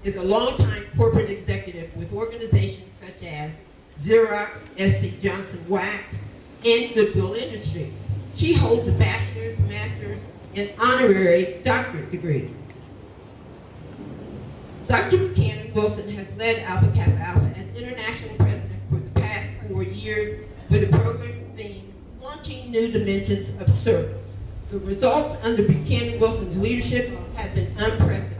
is a longtime corporate executive with organizations such as Xerox, SC Johnson Wax, and Goodwill Industries. She holds a bachelor's, master's, and honorary doctorate degree. Dr. Buchanan Wilson has led Alpha Kappa Alpha as international president for the past 4 years with a program theme, Launching New Dimensions of Service. The results under Buchanan Wilson's leadership have been unprecedented.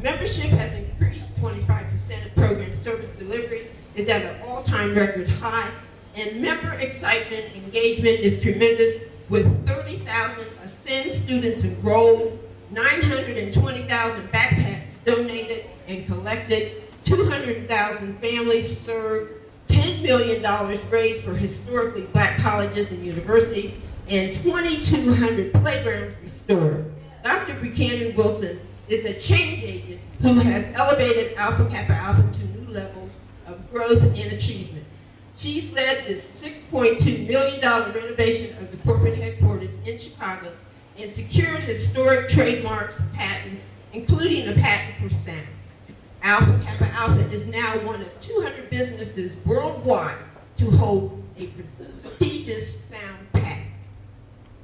Membership has increased 25%, of program service delivery is at an all-time record high, and member excitement engagement is tremendous with 30,000 Ascend students enrolled, 920,000 backpacks donated and collected, 200,000 families served, $10 million raised for historically black colleges and universities, and 2,200 playgrounds restored. Dr. Buchanan Wilson is a change agent who has elevated Alpha Kappa Alpha to new levels of growth and achievement. She's led this $6.2 million renovation of the corporate headquarters in Chicago and secured historic trademarks and patents, including a patent for sound. Alpha Kappa Alpha is now one of 200 businesses worldwide to hold a prestigious sound patent.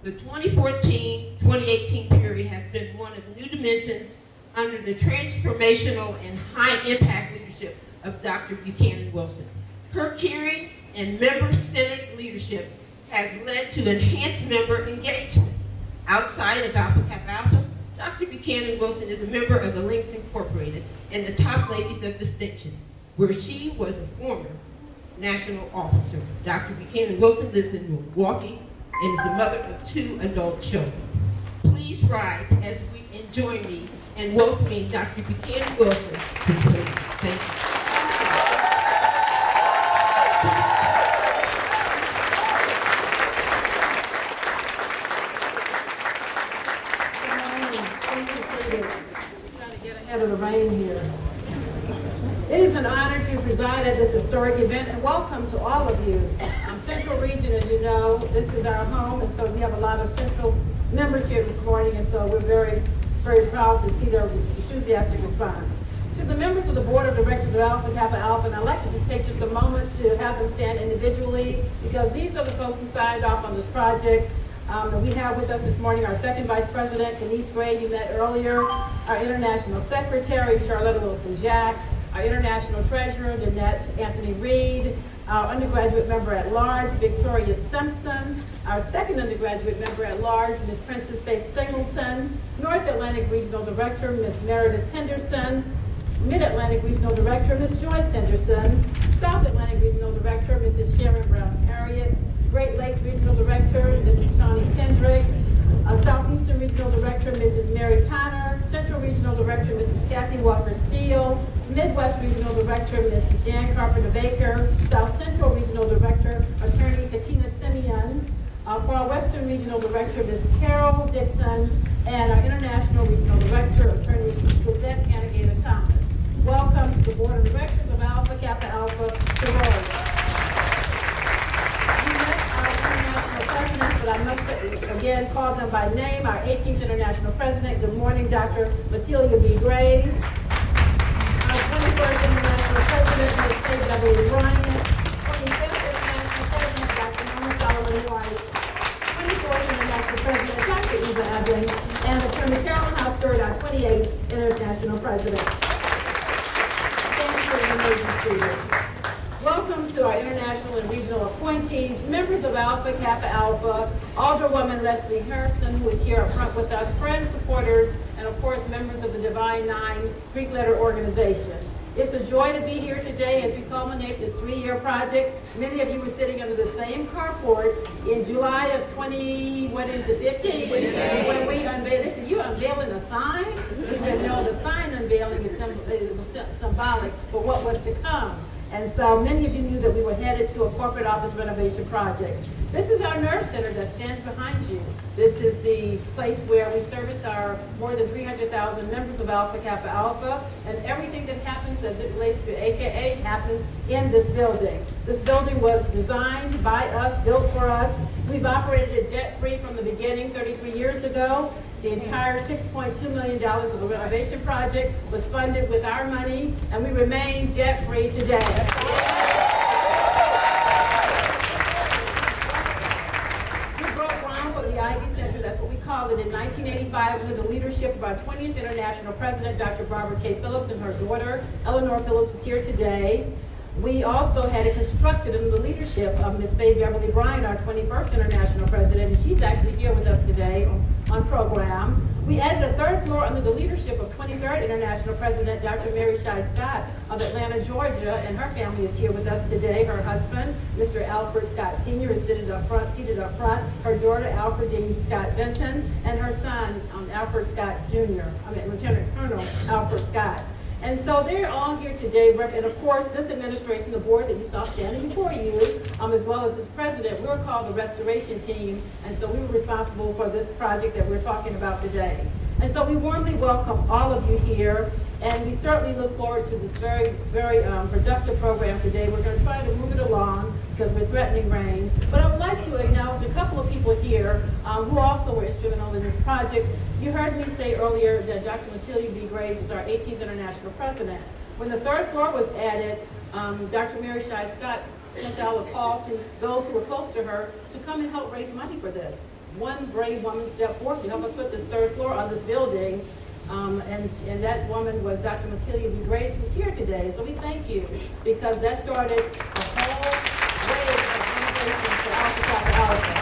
The 2014-2018 period has been one of new dimensions under the transformational and high-impact leadership of Dr. Buchanan Wilson. Her caring and member-centered leadership has led to enhanced member engagement. Outside of Alpha Kappa Alpha, Dr. Buchanan Wilson is a member of the Links Incorporated and the Top Ladies of Distinction, where she was a former national officer. Dr. Buchanan Wilson lives in Milwaukee and is the mother of 2 adult children. Please rise as we join me in welcoming Dr. Buchanan Wilson to the podium. Thank you. Of the rain here. It is an honor to preside at this historic event, and welcome to all of you. Central Region, as you know, this is our home, and so we have a lot of Central members here this morning, and so we're very, very proud to see their enthusiastic response. To the members of the Board of Directors of Alpha Kappa Alpha, and I'd like to just take just a moment to have them stand individually, because these are the folks who signed off on this project. And we have with us this morning our second Vice President, Denise Gray, you met earlier, our International Secretary, Charlotta Wilson-Jacks, our International Treasurer, Danette Anthony Reed, our undergraduate member at large, Victoria Simpson, our second undergraduate member at large, Ms. Princess Faith Singleton, North Atlantic Regional Director, Ms. Meredith Henderson, Mid-Atlantic Regional Director, Ms. Joyce Henderson, South Atlantic Regional Director, Mrs. Sharon Brown Harriet, Great Lakes Regional Director, Mrs. Tony Kendrick, Southeastern Regional Director, Mrs. Mary Connor, Central Regional Director, Mrs. Kathy Walker Steele, Midwest Regional Director, Mrs. Jan Carpenter Baker, South Central Regional Director, Attorney Katina Simeon, Far Western Regional Director, Ms. Carol Dixon, and our International Regional Director, Attorney Lizette Canagata Thomas. Welcome to the Board of Directors of Alpha Kappa Alpha Sorority. But I must again call them by name. Our 18th International President, good morning, Dr. Matilda B. Graves. Our 21st International President, Ms. A.W. Bryant. 25th International President, Dr. Norma Solomon White. 24th International President, Dr. Eva Evans. And Attorney Carolyn House Stewart, our 28th International President. Thank you for the emergency. Welcome to our international and regional appointees, members of Alpha Kappa Alpha, Alderwoman Leslie Harrison, who is here up front with us, friends, supporters, and of course members of the Divine Nine Greek Letter Organization. It's a joy to be here today as we culminate this 3-year project. Many of you were sitting under the same carport in July of 15? When we unveiled, they said, you unveiling a sign? We said, no, the sign unveiling is symbolic for what was to come. And so many of you knew that we were headed to a corporate office renovation project. This is our nerve center that stands behind you. This is the place where we service our more than 300,000 members of Alpha Kappa Alpha, and everything that happens as it relates to AKA happens in this building. This building was designed by us, built for us. We've operated it debt-free from the beginning 33 years ago. The entire $6.2 million of the renovation project was funded with our money, and we remain debt-free today. We broke ground for the Ivy Center, that's what we call it, in 1985 under the leadership of our 20th International President, Dr. Barbara K. Phillips, and her daughter, Eleanor Phillips, is here today. We also had it constructed under the leadership of Ms. Faye Beverly Bryan, our 21st International President, and she's actually here with us today on program. We added a third floor under the leadership of 23rd International President, Dr. Mary Shai Scott of Atlanta, Georgia, and her family is here with us today. Her husband, Mr. Alfred Scott Sr., is seated up front. Her daughter, Alfredine Scott Benton, and her son, Alfred Scott Jr., Lieutenant Colonel Alfred Scott. And so they're all here today, and of course, this administration, the board that you saw standing before you, as well as its president, we're called the Restoration Team, and so we were responsible for this project that we're talking about today. And so we warmly welcome all of you here, and we certainly look forward to this very, very productive program today. We're going to try to move it along because we're threatening rain. But I would like to acknowledge a couple of people here who also were instrumental in this project. You heard me say earlier that Dr. Matilda B. Graves was our 18th International President. When the third floor was added, Dr. Mary Shai Scott sent out a call to those who were close to her to come and help raise money for this. One brave woman stepped forward to help us put this third floor on this building. And that woman was Dr. Matilda B. Grace, who's here today. So we thank you, because that started a whole wave of innovation for Alpha Kappa Alpha.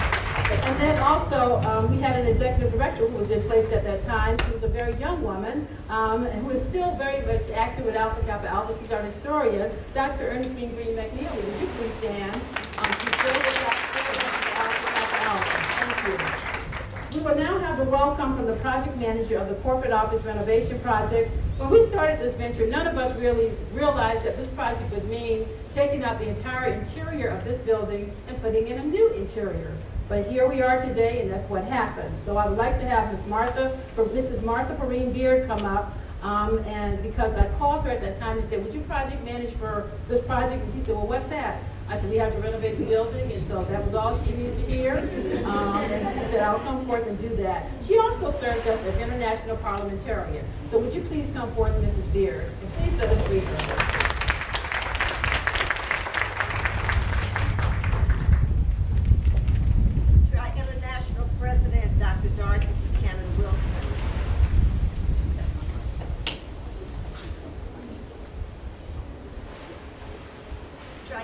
And then also, we had an executive director who was in place at that time. She was a very young woman, and who is still very much active with Alpha Kappa Alpha. She's our historian, Dr. Ernestine Green McNeely. Would you please stand? She's still with Alpha Kappa Alpha. Thank you. We will now have the welcome from the project manager of the corporate office renovation project. When we started this venture, none of us really realized that this project would mean taking out the entire interior of this building and putting in a new interior. But here we are today, and that's what happened. So I would like to have Mrs. Martha Perrine Beard come up, and because I called her at that time and said, would you project manage for this project? And she said, well, what's that? I said, we have to renovate the building, and so that was all she needed to hear. And she said, I'll come forth and do that. She also serves us as international parliamentarian. So would you please come forth, Mrs. Beard, and please let us greet her.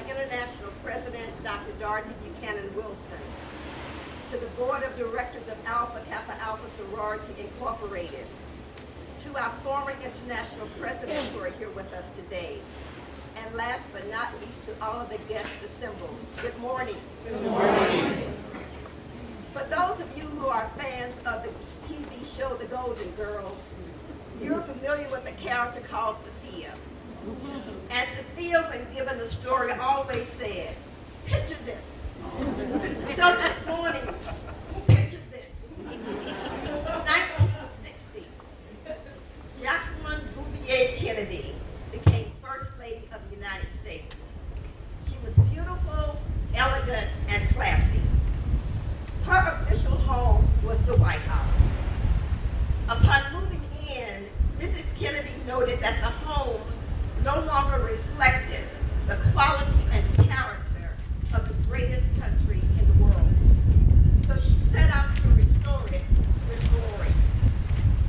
International President, Dr. Dorothy Buchanan Wilson, to the Board of Directors of Alpha Kappa Alpha Sorority Incorporated, to our former international presidents who are here with us today, and last but not least, to all of the guests assembled, good morning. Good morning. For those of you who are fans of the TV show The Golden Girls, you're familiar with a character called Sophia. And Sophia, when given the story, always said, picture this. So this morning, picture this. 1960, Jacqueline Bouvier Kennedy became First Lady of the United States. She was beautiful, elegant, and classy. Her official home was the White House. Upon moving in, Mrs. Kennedy noted that the home no longer reflected the quality and character of the greatest country in the world. So she set out to restore it with glory.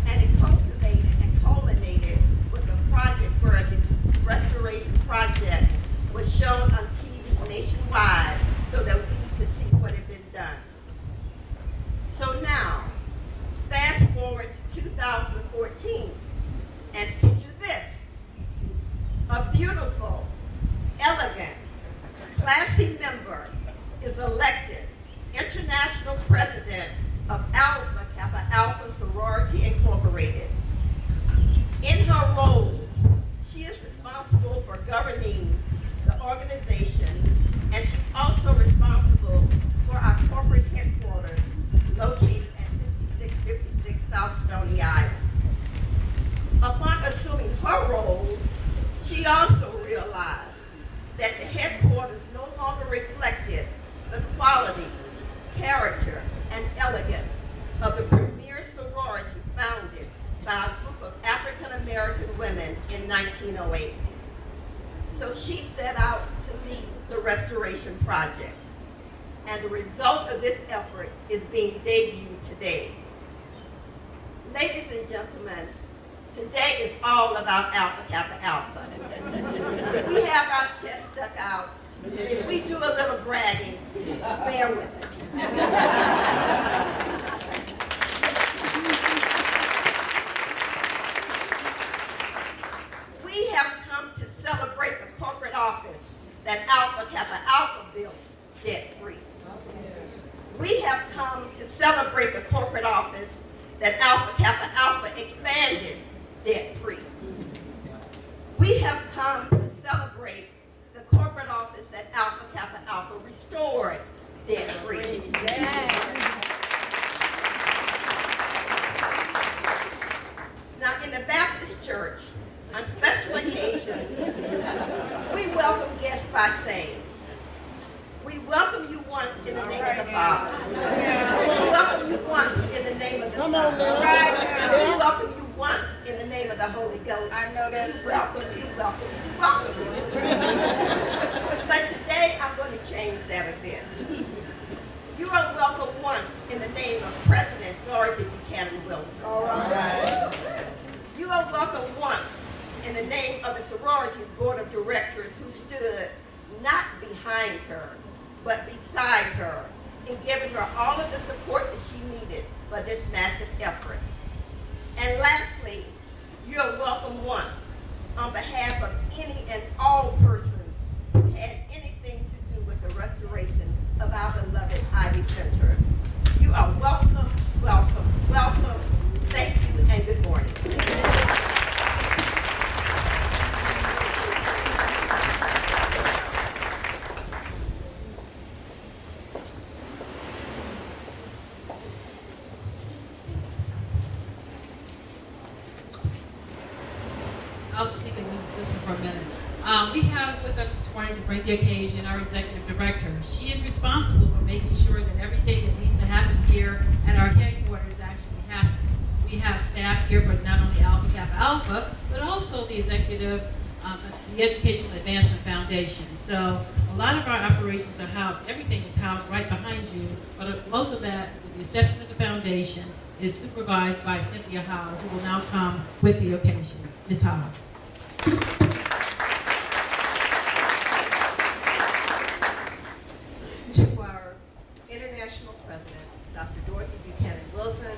And it cultivated and culminated with a project where this restoration project was shown on TV nationwide so that we could see what had been done. So now, fast forward to 2014, and picture this. A beautiful, elegant, classy member is elected International President of Alpha Kappa Alpha Sorority Incorporated. In her role, she is responsible for governing the organization, and she's also responsible for our corporate headquarters located at 5656 South Stony Island. Upon assuming her role, she also realized that the headquarters no longer reflected the quality, character, and elegance of the premier sorority in 1908. So she set out to lead the restoration project. And the result of this effort is being debuted today. Ladies and gentlemen, today is all about Alpha Kappa Alpha. If we have our chest stuck out, if we do a little bragging, bear with it. We have come to celebrate the corporate office that Alpha Kappa Alpha built debt-free. We have come to celebrate the corporate office that Alpha Kappa Alpha expanded debt-free. We have come to celebrate the corporate office that Alpha Kappa Alpha restored debt-free. Now, in the Baptist Church, on special occasions, we welcome guests by saying, we welcome you once in the name of the Father. We welcome you once in the name of the Son. And we welcome you once in the name of the Holy Ghost. I know that. We welcome you, welcome you, welcome you. But today I'm going to change that a bit. You are welcome once in the name of President Dorothy Buchanan Wilson. All right. You are welcome once in the name of the sorority's board of directors who stood not behind her, but beside her, in giving her all of the support that she needed for this massive effort. And lastly, you're welcome once on behalf of any and all persons who had anything to do with the restoration of our beloved Ivy Center. You are welcome, welcome, welcome. Thank you and good morning. I'll stick in this one for a minute. We have with us this morning to break the occasion our executive director. She is responsible for making sure that everything that needs to happen here at our headquarters actually happens. We have staff here for not only Alpha Kappa Alpha, but also the executive, the Educational Advancement Foundation. So a lot of our operations are housed, everything is housed right behind you, but most of that, with the exception of the foundation, is supervised by Cynthia Howe, who will now come with the occasion. Ms. Howe. To our international president, Dr. Dorothy Buchanan Wilson,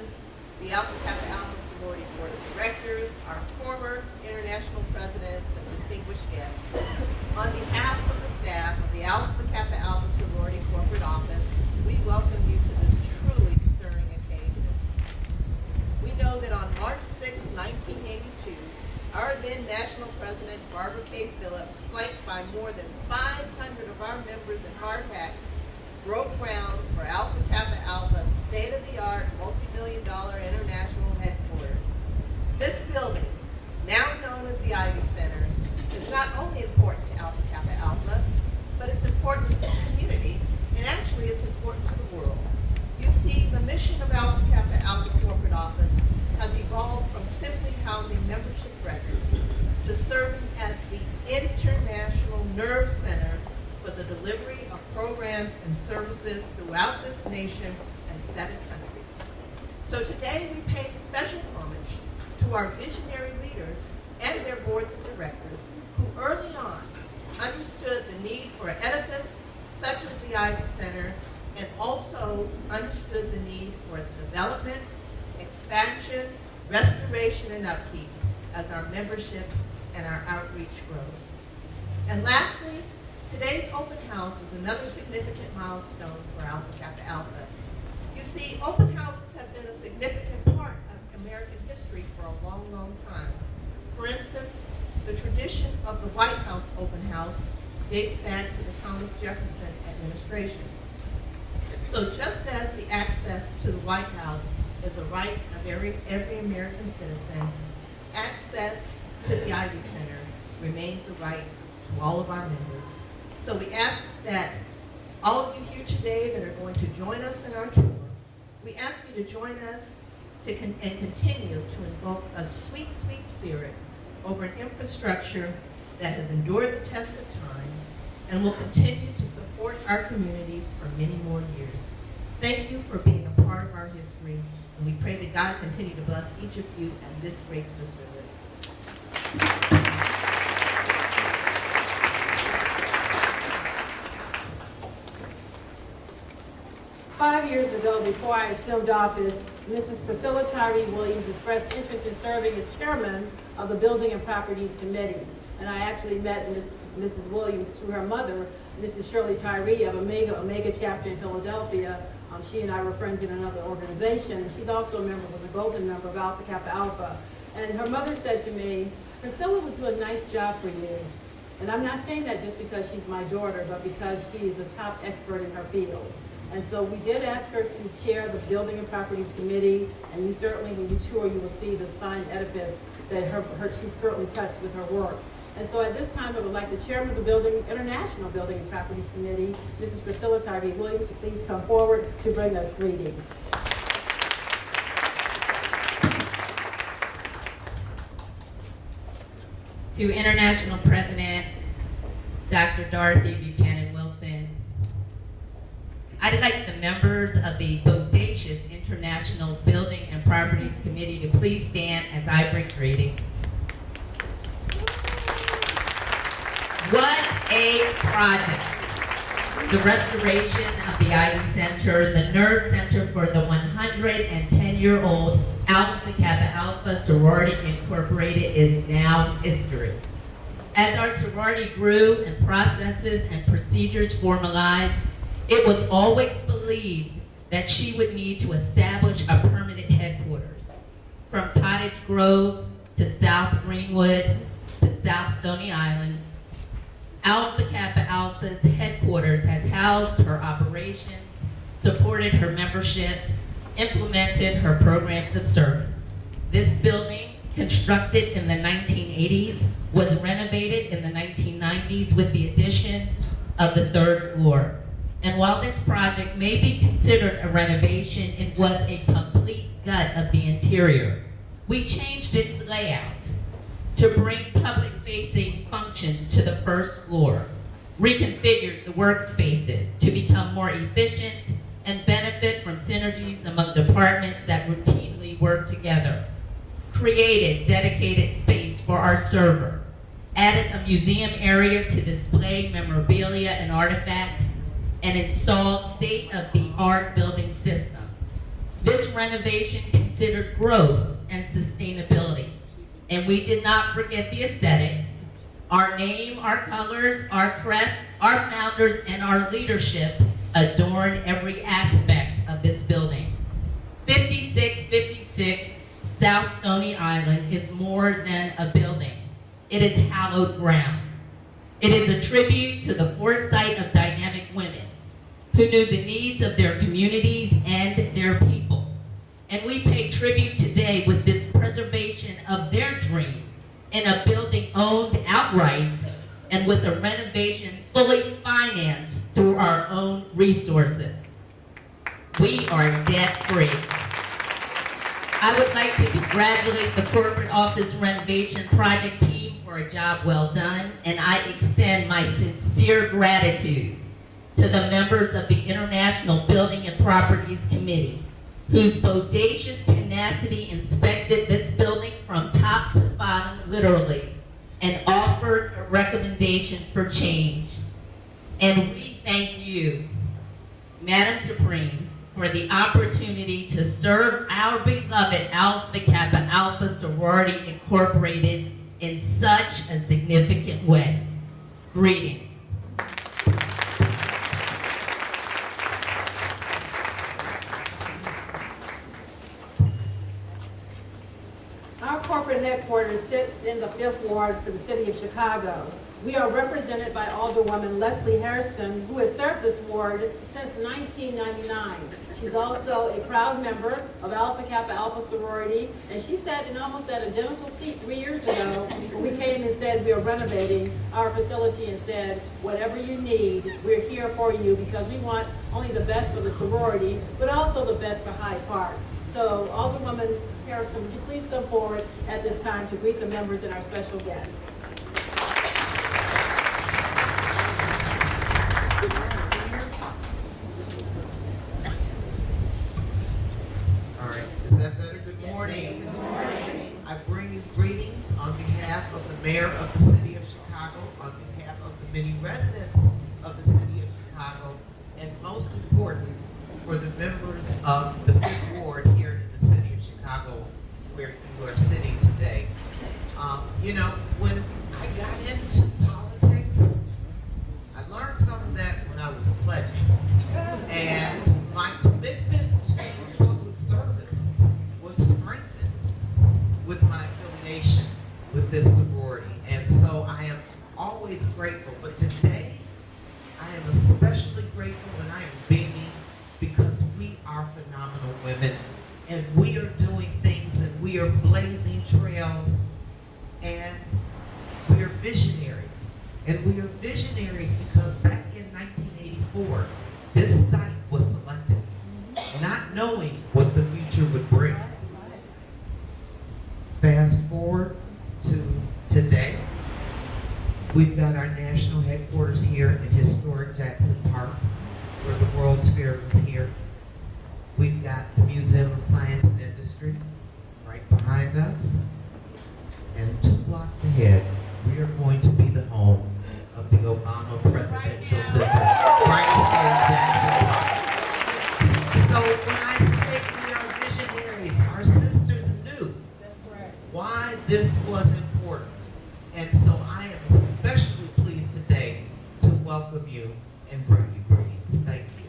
the Alpha Kappa Alpha Sorority Board of Directors, our former international presidents and distinguished guests, on behalf of the staff of the Alpha Kappa Alpha Sorority Corporate Office, we welcome you to this truly stirring occasion. We know that on March 6, 1982, our then national president, Barbara K. Phillips, flanked by more than 500 of our members in hard hats, broke ground for Alpha Kappa Alpha's state-of-the-art, multi-million-dollar international headquarters. This building, now known as the Ivy Center, is not only important to Alpha Kappa Alpha, but it's important to the community, and actually it's important to the world. You see, the mission of Alpha Kappa Alpha Corporate Office has evolved from simply housing membership records to serving as the international nerve center for the delivery of programs and services throughout this nation and 7 countries. So today we pay special homage to our visionary leaders and their boards of directors who early on understood the need for an edifice such as the Ivy Center and also understood the need for its development, expansion, restoration, and upkeep as our membership and our outreach grows. And lastly, today's open house is another significant milestone for Alpha Kappa Alpha. You see, open houses have been a significant part of American history for a long, long time. For instance, the tradition of the White House open house dates back to the Thomas Jefferson administration. So just as the access to the White House is a right of every American citizen, access to the Ivy Center remains a right to all of our members. So we ask that all of you here today that are going to join us in our tour, we ask you to join us and continue to invoke a sweet, sweet spirit over an infrastructure that has endured the test of time and will continue to support our communities for many more years. Thank you for being a part of our history, and we pray that God continue to bless each of you and this great sisterhood. 5 years ago, before I assumed office, Mrs. Priscilla Tyree Williams expressed interest in serving as chairman of the Building and Properties Committee. And I actually met Mrs. Williams through her mother, Mrs. Shirley Tyree of Omega chapter in Philadelphia. She and I were friends in another organization. She's also was a golden member of Alpha Kappa Alpha. And her mother said to me, Priscilla would do a nice job for you. And I'm not saying that just because she's my daughter, but because she is a top expert in her field. And so we did ask her to chair the Building and Properties Committee, and you certainly, when you tour, you will see this fine edifice that she's certainly touched with her work. And so at this time, I would like the chairman of the International Building and Properties Committee, Mrs. Priscilla Tyree Williams, to please come forward to bring us greetings. To International President, Dr. Dorothy Buchanan Wilson, I'd like the members of the bodacious International Building and Properties Committee to please stand as I bring greetings. What a project! The restoration of the Ivy Center, the nerve center for the 110-year-old Alpha Kappa Alpha Sorority Incorporated is now history. As our sorority grew and processes and procedures formalized, it was always believed that she would need to establish a permanent headquarters. From Cottage Grove to South Greenwood to South Stony Island, Alpha Kappa Alpha's headquarters has housed her operations, supported her membership, implemented her programs of service. This building, constructed in the 1980s, was renovated in the 1990s with the addition of the third floor. And while this project may be considered a renovation, it was a complete gut of the interior. We changed its layout to bring public-facing functions to the first floor, reconfigured the workspaces to become more efficient and benefit from synergies among departments that routinely work together, created dedicated space for our server, added a museum area to display memorabilia and artifacts, and installed state-of-the-art building systems. This renovation considered growth and sustainability. And we did not forget the aesthetics. Our name, our colors, our crest, our founders, and our leadership adorn every aspect of this building. 5656 South Stony Island is more than a building. It is hallowed ground. It is a tribute to the foresight of dynamic women who knew the needs of their communities and their people. And we pay tribute today with this preservation of their dream in a building owned outright and with a renovation fully financed through our own resources. We are debt-free. I would like to congratulate the corporate office renovation project team for a job well done, and I extend my sincere gratitude to the members of the International Building and Properties Committee, whose bodacious tenacity inspected this building from top to bottom, literally, and offered a recommendation for change. And we thank you, Madam Supreme, for the opportunity to serve our beloved Alpha Kappa Alpha Sorority Incorporated in such a significant way. Greetings. Our corporate headquarters sits in the 5th Ward for the city of Chicago. We are represented by Alderwoman Leslie Hairston, who has served this ward since 1999. She's also a proud member of Alpha Kappa Alpha Sorority, and she sat in almost that identical seat 3 years ago when we came and said we are renovating our facility and said, whatever you need, we're here for you because we want only the best for the sorority, but also the best for Hyde Park. So Alderwoman Harrison, would you please come forward at this time to greet the members and our special guests? All right, is that better? Good morning. Good morning. I bring you greetings on behalf of the mayor of the city of Chicago, on behalf of the many residents of the city of Chicago, and most important, for the members of the 5th Ward here in the city of Chicago, where you are sitting today. You know, when I got into politics, I learned some of that when I was pledging. And my commitment to public service was strengthened with my affiliation with this sorority. And so I am always grateful. But today, I am especially grateful and I am beaming because we are phenomenal women. And we are doing things and we are blazing trails. And we are visionaries. And we are visionaries because back in 1984, this site was selected, not knowing what the future would bring. Fast forward to today, we've got our national headquarters here in historic Jackson Park, where the World's Fair was here. We've got the Museum of Science and Industry right behind us. And 2 blocks ahead, we are going to be the home of the Obama Presidential Center right here in Jackson Park. So when I say we are visionaries, our sisters knew why this was important. And so I am especially pleased today to welcome you and bring you greetings. Thank you.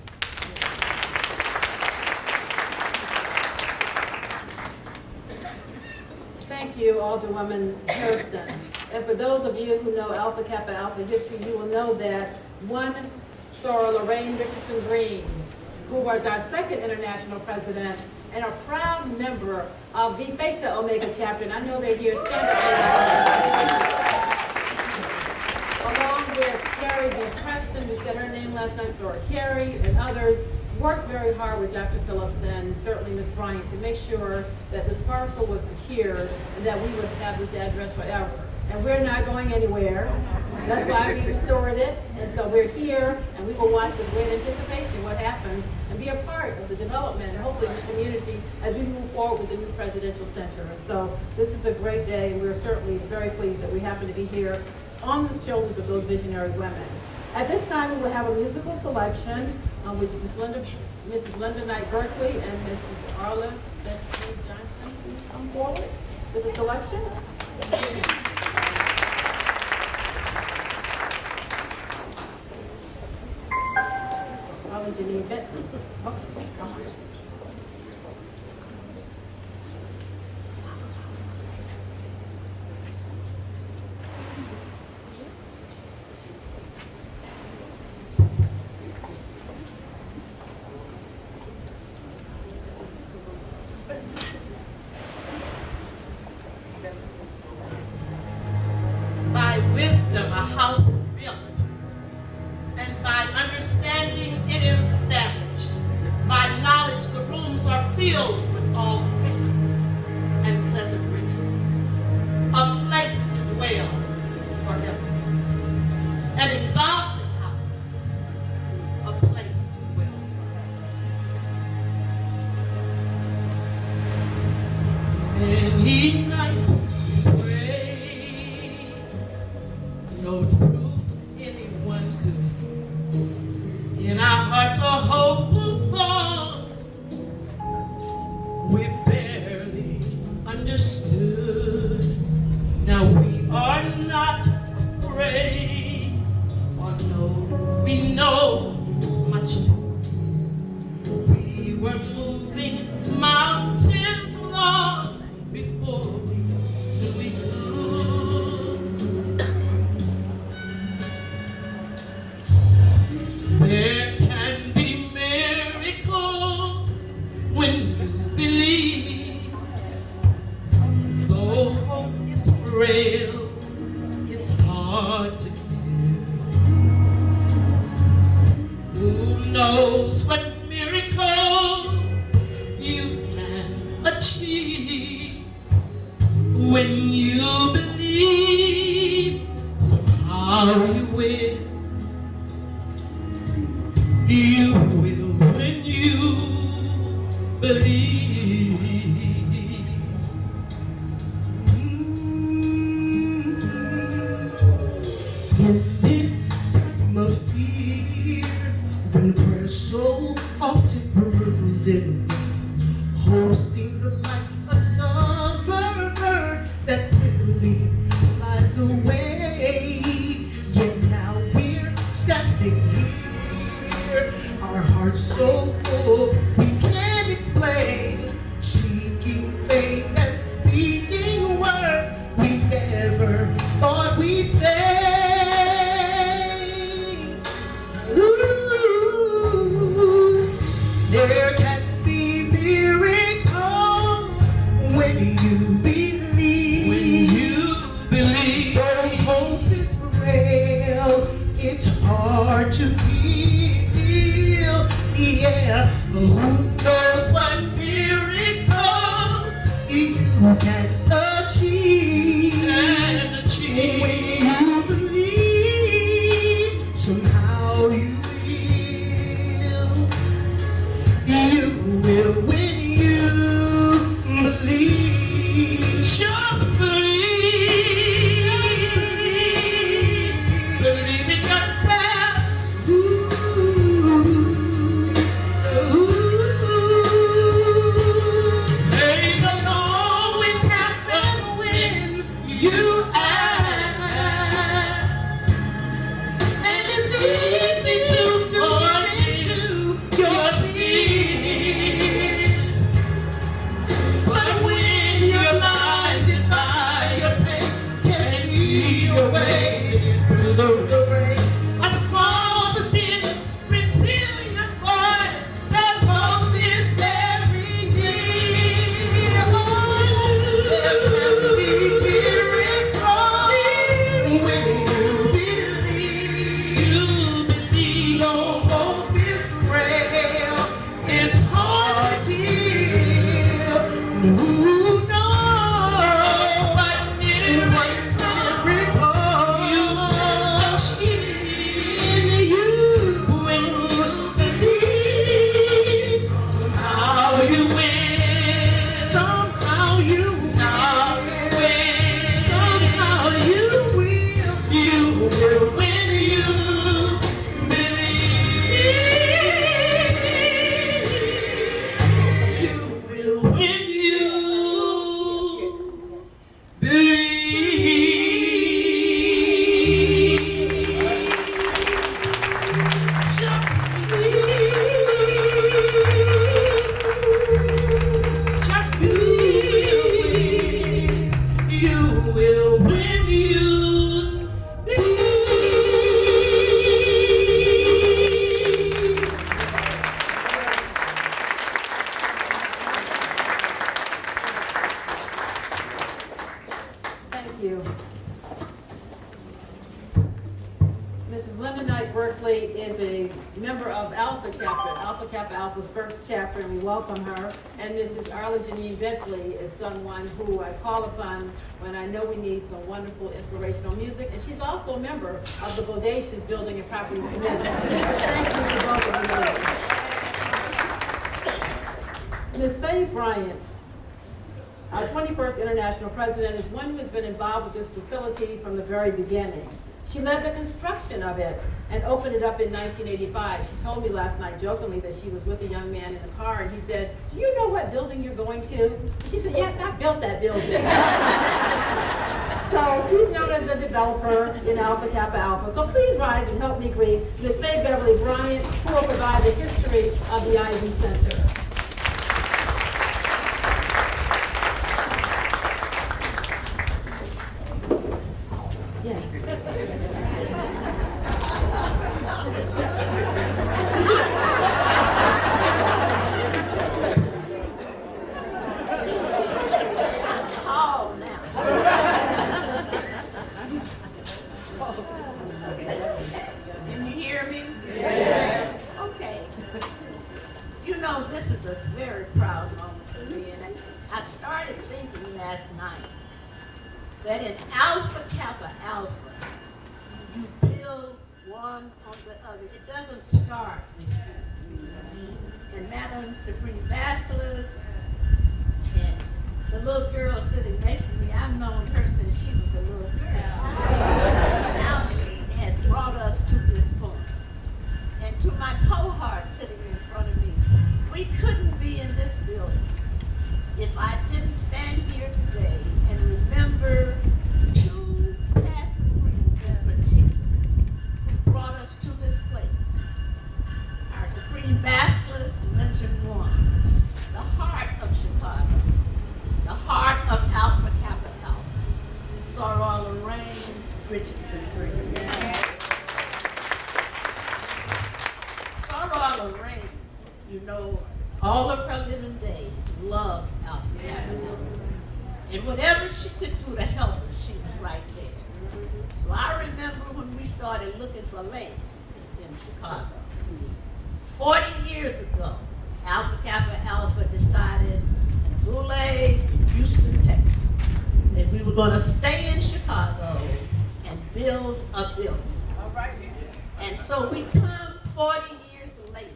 Thank you, Alderwoman Hairston. And for those of you who know Alpha Kappa Alpha history, you will know that one Soror Lorraine Richardson Green, who was our 2nd international president and a proud member of the Theta Omega chapter, and I know they're here, stand up. Along with Carrie B. Preston, who said her name last night, Soror Carrie, and others, worked very hard with Dr. Phillips and certainly Ms. Bryant to make sure that this parcel was secure and that we would have this address forever. And we're not going anywhere. That's why we restored it. And so we're here and we will watch with great anticipation what happens and be a part of the development and hopefully this community as we move forward with the new presidential center. And so this is a great day and we're certainly very pleased that we happen to be here on the shoulders of those visionary women. At this time, we will have a musical selection with Mrs. Linda Knight Berkeley and Mrs. Arla Bethany Johnson. Please come forward with the selection. Arla Janine Bentley. Okay, come on. By wisdom, a house is built, and by understanding, it is established. By knowledge, the rooms are filled with all precious and pleasant riches. A place to dwell forever. An exalted house, a place to dwell forever. Many nights no truth anyone could. In our hearts are hopeful songs we barely understood. Now we are not afraid, or no, we know it's much too. We were moving mountains long before we knew we could. There can be miracles when you believe. Though hope is frail, it's hard to give. Who knows what miracles you can Somehow you win. You will when you believe. In this time of fear, when prayer so often bruising, hope seems like a summer bird that quickly flies away. Yet now we're standing here, our hearts so full we can't explain, seeking faith and speaking words we never thought we'd say. Ooh, there can be miracles when you believe. When you believe, though hope is frail, it's hard to feel. Yeah, but who knows what miracles you can achieve. When you believe, somehow you will when you believe. Just believe. Believe in yourself. They don't always happen when you ask. And it's easy to fall into your sin. But when you're blinded by your pain, can't see your way through the rain, a small sin, resilient voice says hope is very near. There can be miracles when you believe. You believe. Though hope is frail, it's hard to deal. Who knows what miracle you achieve? You will believe. Somehow you win. Somehow you win. Somehow you will. You will when you believe. You will when you believe. Just believe. Just believe. You will when you believe. Thank you. Mrs. Linda Knight Berkeley is a member of Alpha Chapter, Alpha Kappa Alpha's first chapter, and we welcome her. And Mrs. Arla Janine Bentley is someone who I call upon when I know we need some wonderful inspirational music. And she's also a member of the Bodacious Building and Properties Committee. Thank you to both of you. Ms. Faye Bryant, our 21st International President, is one who has been involved with this facility from the very beginning. She led the construction of it and opened it up in 1985. She told me last night jokingly that she was with a young man in the car and he said, "Do you know what building you're going to?" She said, "Yes, I built that building." So she's known as a developer in Alpha Kappa Alpha. So please rise and help me greet Ms. Faye Beverly Bryant, who will provide the history of the Ivy Center. Tall now. Can you hear me? Yes. Okay. You know, this is a very proud moment for me, and I started thinking last night that in Alpha Kappa Alpha, you one on the other. It doesn't start with you. And Madam Supreme Bachelors, and the little girl sitting next to me, I've known her since she was a little girl. Now she has brought us to this point. And to my cohort sitting in front of me, we couldn't be in this building if I didn't stand here today and remember two past Supremes in particular who brought us to this place. Our Supreme Bachelors mentioned one, the heart of Chicago, the heart of Alpha Kappa Alpha, Sorority Lorraine Richardson Green. Sorority Lorraine, you know, all of her living days loved Alpha Kappa Alpha. And whatever she could do to help us, she was right there. So I remember when we started looking for land in Chicago. 40 years ago, Alpha Kappa Alpha decided in Boulay, in Houston, Texas, that we were going to stay in Chicago and build a building. All right. And so we come 40 years later,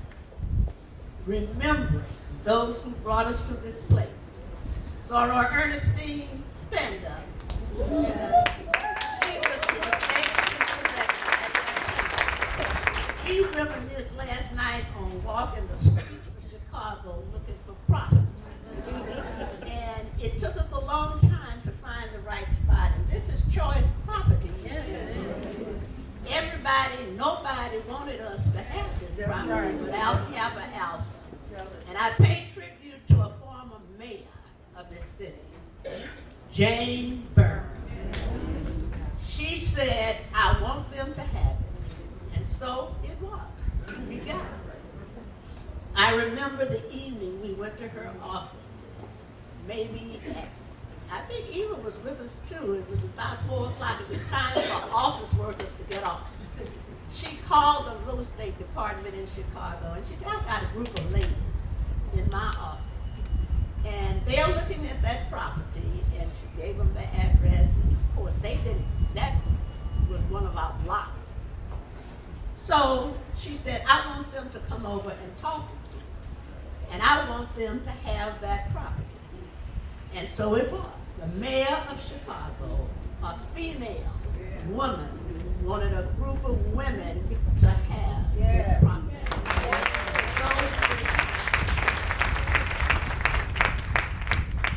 remembering those who brought us to this place. Soror Ernestine, stand up. Yes. She was the executive director. We reminisced last night on walking the streets of Chicago looking for property. And it took us a long time to find the right spot. And this is choice property. Yes, it is. Everybody, nobody wanted us to have this property but Alpha Kappa Alpha. And I pay tribute to a former mayor of this city, Jane Byrne. She said, I want them to have it. And so it was. We got it. I remember the evening we went to her office. Maybe, I think Eva was with us too. It was about 4 o'clock. It was time for office workers to get off. She called the real estate department in Chicago and she said, I've got a group of ladies in my office. And they're looking at that property and she gave them the address. And of course, they didn't, that was one of our blocks. So she said, I want them to come over and talk with you. And I want them to have that property. And so it was. The mayor of Chicago, a female woman, wanted a group of women to have this property.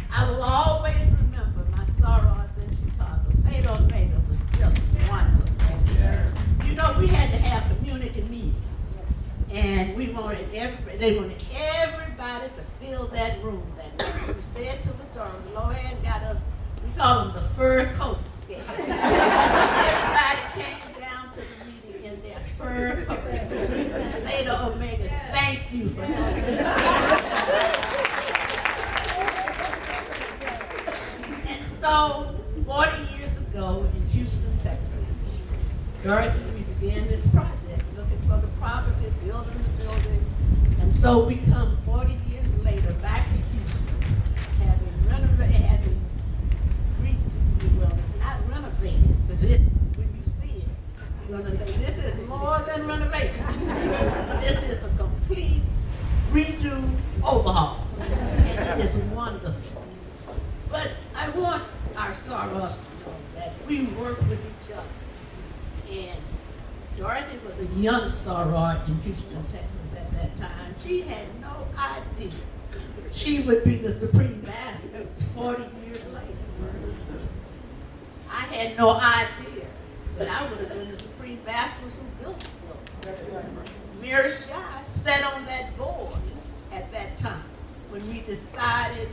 I will always remember my sorors in Chicago. Theta Omega was just wonderful. You know, we had to have community meetings. And we wanted they wanted everybody to fill that room that night. We said to the sorors, Loanne got us, we call them the fur coat. Everybody came down to the meeting in their fur coats. Theta Omega, thank you for having us. And so, 40 years ago in Houston, Texas, Dorothy, we began this project looking for the property, building the building. And so we come 40 years later back to Houston, having it's not renovated, because when you see it, you're going to say, this is more than renovation. This is a complete redo overhaul. And it is wonderful. But I want our sorors to know that we work with each other. And Dorothy was a young soror in Houston, Texas at that time. She had no idea she would be the Supreme Bachelor 40 years later. I had no idea that I would have been the Supreme Bachelor who built the building. Mary Shah sat on that board at that time when we decided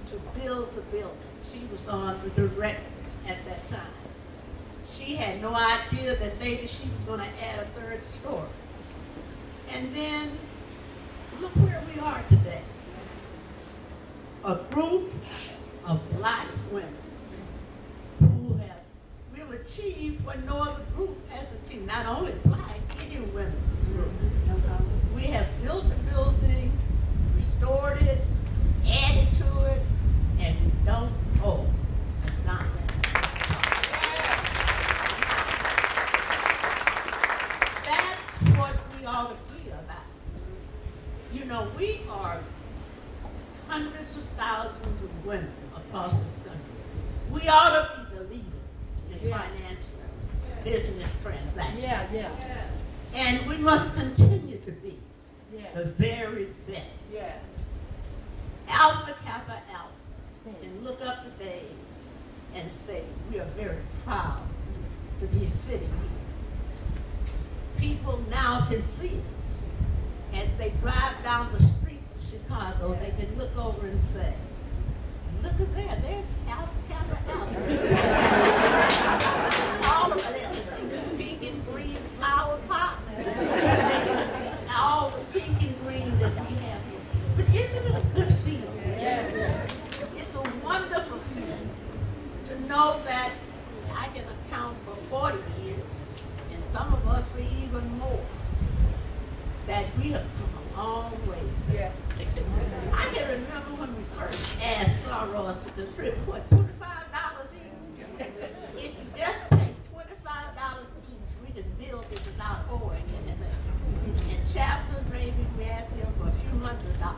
to build the building. She was on the director at that time. She had no idea that maybe she was going to add a third story. And then, look where we are today. A group of black women who have really achieved what no other group has achieved. Not only black, any women's group. We have built the building, restored it, added to it, and we don't owe a dime. That know, we are hundreds of thousands of women across this country. We ought to be the leaders in financial business transactions. Yeah. And we must continue to be Yeah. the very best. Yeah. Alpha Kappa Alpha can look up today and say, we are very proud to be sitting here. People now can see us as they drive down the streets of Chicago. They can look over and say, look at there, there's Alpha Kappa Alpha. All of it, there's pink and green flower pots. They can see all the pink and green that we have here. But isn't it a good feeling? It's a wonderful feeling to know that I can account for 40 years, and some of us for even more, that we have come a long ways. Yeah. I can remember when we first asked Sorority to contribute, what, $25 each? If you just pay $25 each, we can build this without owing anything. And chapters maybe we asked them for a few $100s.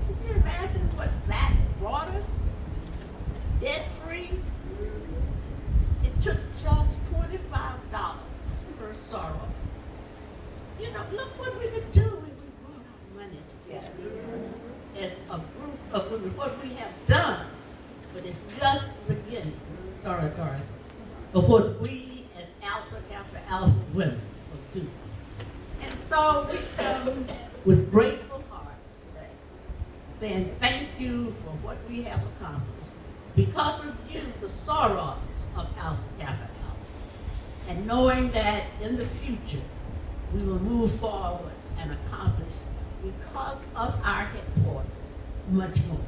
Can you imagine what that brought us? Debt-free. It took just $25 per sorrow. You know, look what we could do if we brought our money together as a group of women. What we have done, but it's just the beginning. Sorry, Dorothy. Of what we as Alpha Kappa Alpha women will do. And so we come with grateful hearts today, saying thank you for what we have accomplished. Because of you, the sorors of Alpha Kappa Alpha, and knowing that in the future we will move forward and accomplish, because of our headquarters, much more.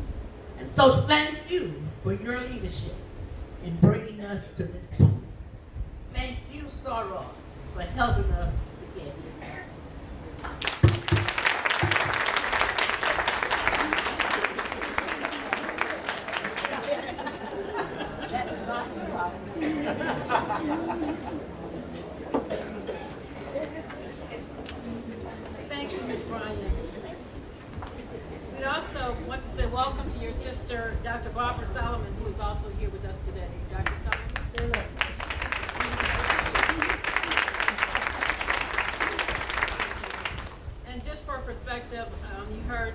And so thank you for your leadership in bringing us to this point. Thank you, sorors, for helping us to get here. Thank you, Ms. Bryan. We'd also want to say welcome to your sister, Dr. Barbara Solomon, who is also here with us today. Dr. Solomon. And just for perspective, you heard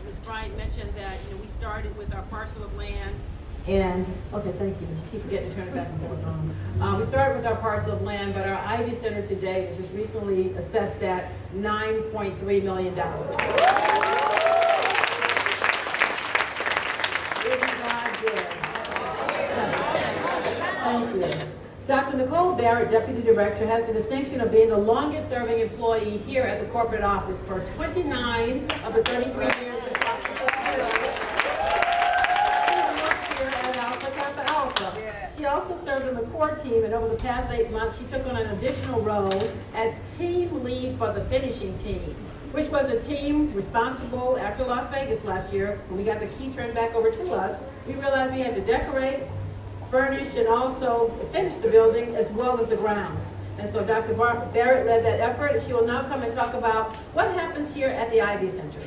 Ms. Bryant mention that we started with our parcel of land. And, okay, thank you. I keep forgetting to turn it back and forth on. We started with our parcel of land, but our Ivy Center today is just recently assessed at $9.3 million. Isn't God good? Thank you. Dr. Nicole Barrett, Deputy Director, has the distinction of being the longest-serving employee here at the corporate office for 29 of the 33 years this office has served. She also served on the core team, and over the past 8 months, she took on an additional role as team lead for the finishing team, which was a team responsible after Las Vegas last year. When we got the key turned back over to us, we realized we had to decorate, furnish, and also finish the building as well as the grounds. And so Dr. Barrett led that effort, and she will now come and talk about what happens here at the Ivy Center.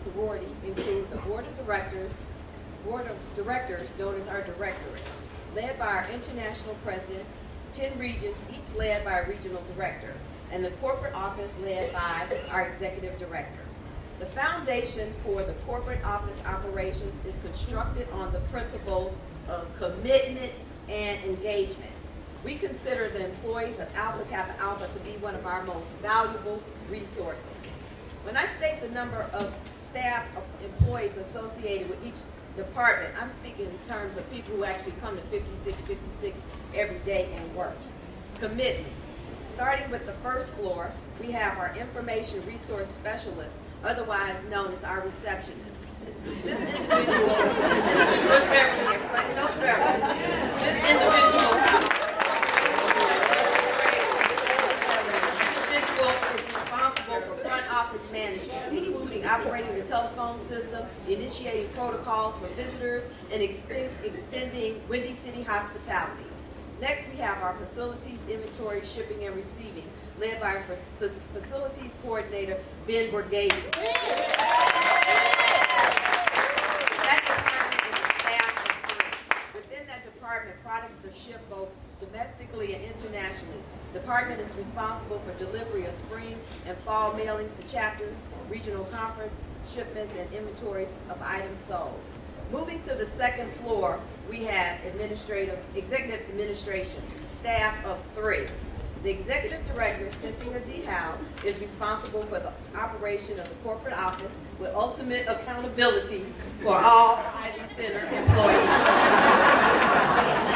Sorority includes a board of directors known as our directorate, led by our international president, 10 regions, each led by a regional director, and the corporate office led by our executive director. The foundation for the corporate office operations is constructed on the principles of commitment and engagement. We consider the employees of Alpha Kappa Alpha to be one of our most valuable resources. When I state the number of staff employees associated with each department, I'm speaking in terms of people who actually come to 56 every day and work. Commitment. Starting with the first floor, we have our information resource specialist, otherwise known as our receptionist. This individual is Beverly. Everybody knows Beverly. This individual is responsible for front office management, including operating the telephone system, initiating protocols for visitors, and extending Windy City hospitality. Next, we have our facilities, inventory, shipping, and receiving, led by our facilities coordinator, Ben Borghese. That department is a staff of 3. Within that department, products are shipped both domestically and internationally. The department is responsible for delivery of spring and fall mailings to chapters, regional conference shipments, and inventories of items sold. Moving to the second floor, we have executive administration, staff of 3. The executive director, Cynthia D. Howe, is responsible for the operation of the corporate office with ultimate accountability for all Ivy Center employees.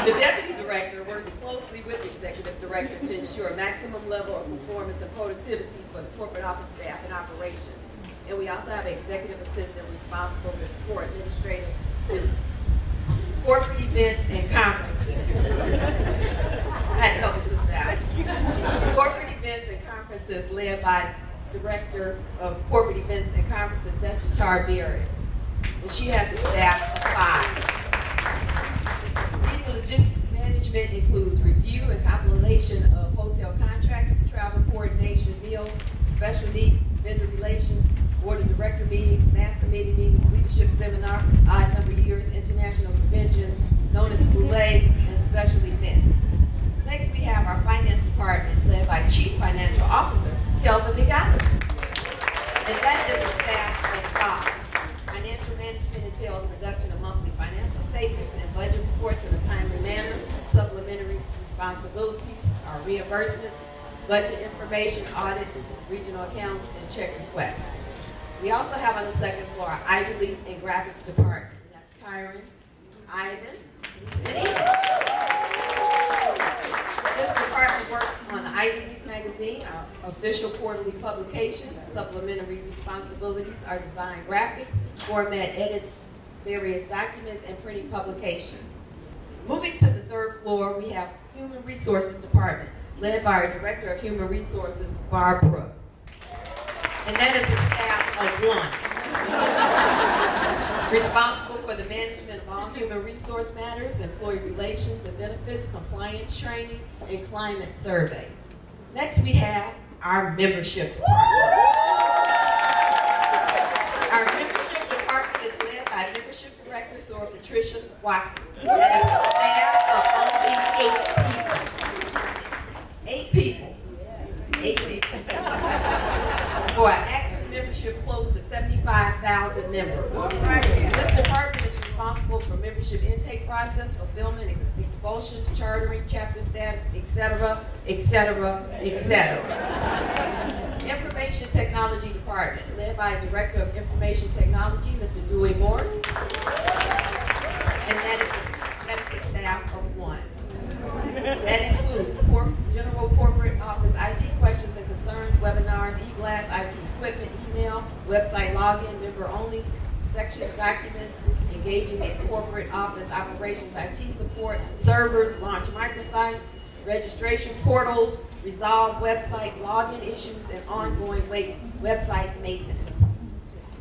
The deputy director works closely with the executive director to ensure maximum level of performance and productivity for the corporate office staff and operations. And we also have an executive assistant responsible for administrative duties. Corporate events and conferences. I had to help my sister out. Corporate events and conferences led by Director of Corporate Events and Conferences, that's Jachar Berry. And she has a staff of 5. People logistics management includes review and compilation of hotel contracts, travel coordination, meals, special needs, vendor relations, board of director meetings, mass committee meetings, leadership seminar, odd number years, international conventions, known as Boulay, and special events. Next, we have our finance department led by Chief Financial Officer, Kelvin McAllister. And that is a staff of 5. Financial management entails production of monthly financial statements and budget reports in a timely manner, supplementary responsibilities, our reimbursements, budget information, audits, regional accounts, and check requests. We also have on the second floor our Ivy Leaf and Graphics department. That's Tyron, Ivan, and Ethan. This department works on the Ivy Leaf magazine, our official quarterly publication. Supplementary responsibilities are design graphics, format, edit various documents, and printing publications. Moving to the third floor, we have Human Resources Department, led by our Director of Human Resources, Barb Brooks. And that is a staff of 1. Responsible for the management of all human resource matters, employee relations and benefits, compliance training, and climate survey. Next, we have our membership department. Our membership department is led by Membership Director Sora Patricia Watkins. That is a staff of only 8 people. 8 people. For an active membership close to 75,000 members. This department is responsible for membership intake process, fulfillment, expulsions, chartering, chapter status, etc., etc., etc. Information Technology Department, led by Director of Information Technology, Mr. Dewey Morris. And that is a staff of 1. That includes general corporate office IT questions and concerns, webinars, e-glass, IT equipment, email, website login, member only, sections, documents, engaging in corporate office operations, IT support, servers, launch microsites, registration portals, resolve website login issues, and ongoing website maintenance.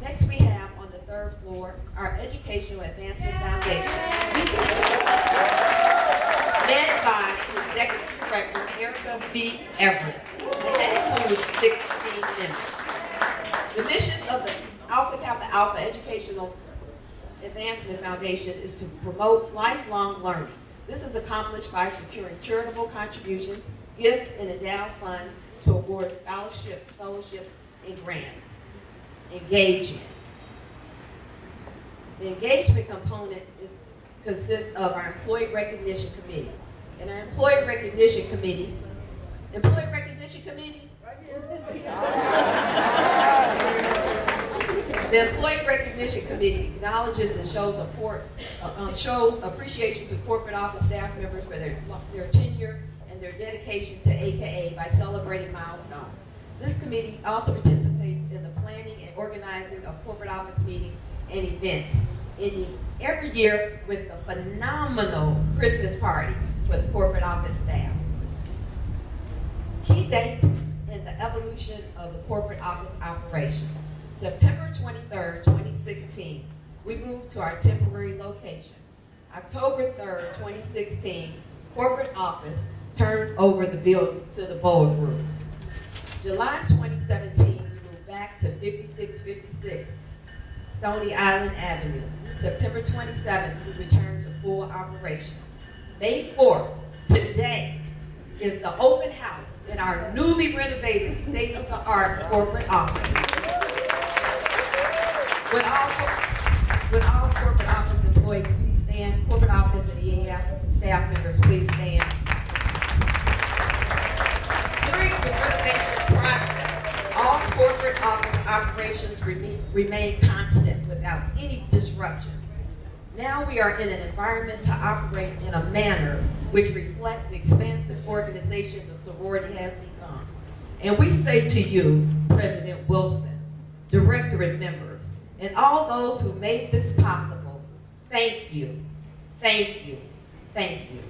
Next, we have on the third floor our Educational Advancement Foundation, led by Executive Director Erica B. Everett. That includes 16 members. The mission of the Alpha Kappa Alpha Educational Advancement Foundation is to promote lifelong learning. This is accomplished by securing charitable contributions, gifts, and endowed funds to award scholarships, fellowships, and grants. Engagement. The engagement component consists of our Employee Recognition Committee. And our Employee Recognition Committee, The Employee Recognition Committee acknowledges and shows appreciation to corporate office staff members for their tenure and their dedication to AKA by celebrating milestones. This committee also participates in the planning and organizing of corporate office meetings and events, every year with a phenomenal Christmas party for the corporate office staff. Key dates in the evolution of the corporate office operations. September 23rd, 2016, we moved to our temporary location. October 3rd, 2016, corporate office turned over the building to the Bowl Group. July 2017, we moved back to 5656 Stony Island Avenue. September 27th, we returned to full operation. May 4th, today, is the open house in our newly renovated state-of-the-art corporate office. Would all corporate office employees please stand? Corporate office and EAF staff members, please stand. During the renovation process, all corporate office operations remain constant without any disruptions. Now we are in an environment to operate in a manner which reflects the expansive organization the sorority has become. And we say to you, President Wilson, director and members, and all those who made this possible, thank you, thank you, thank you.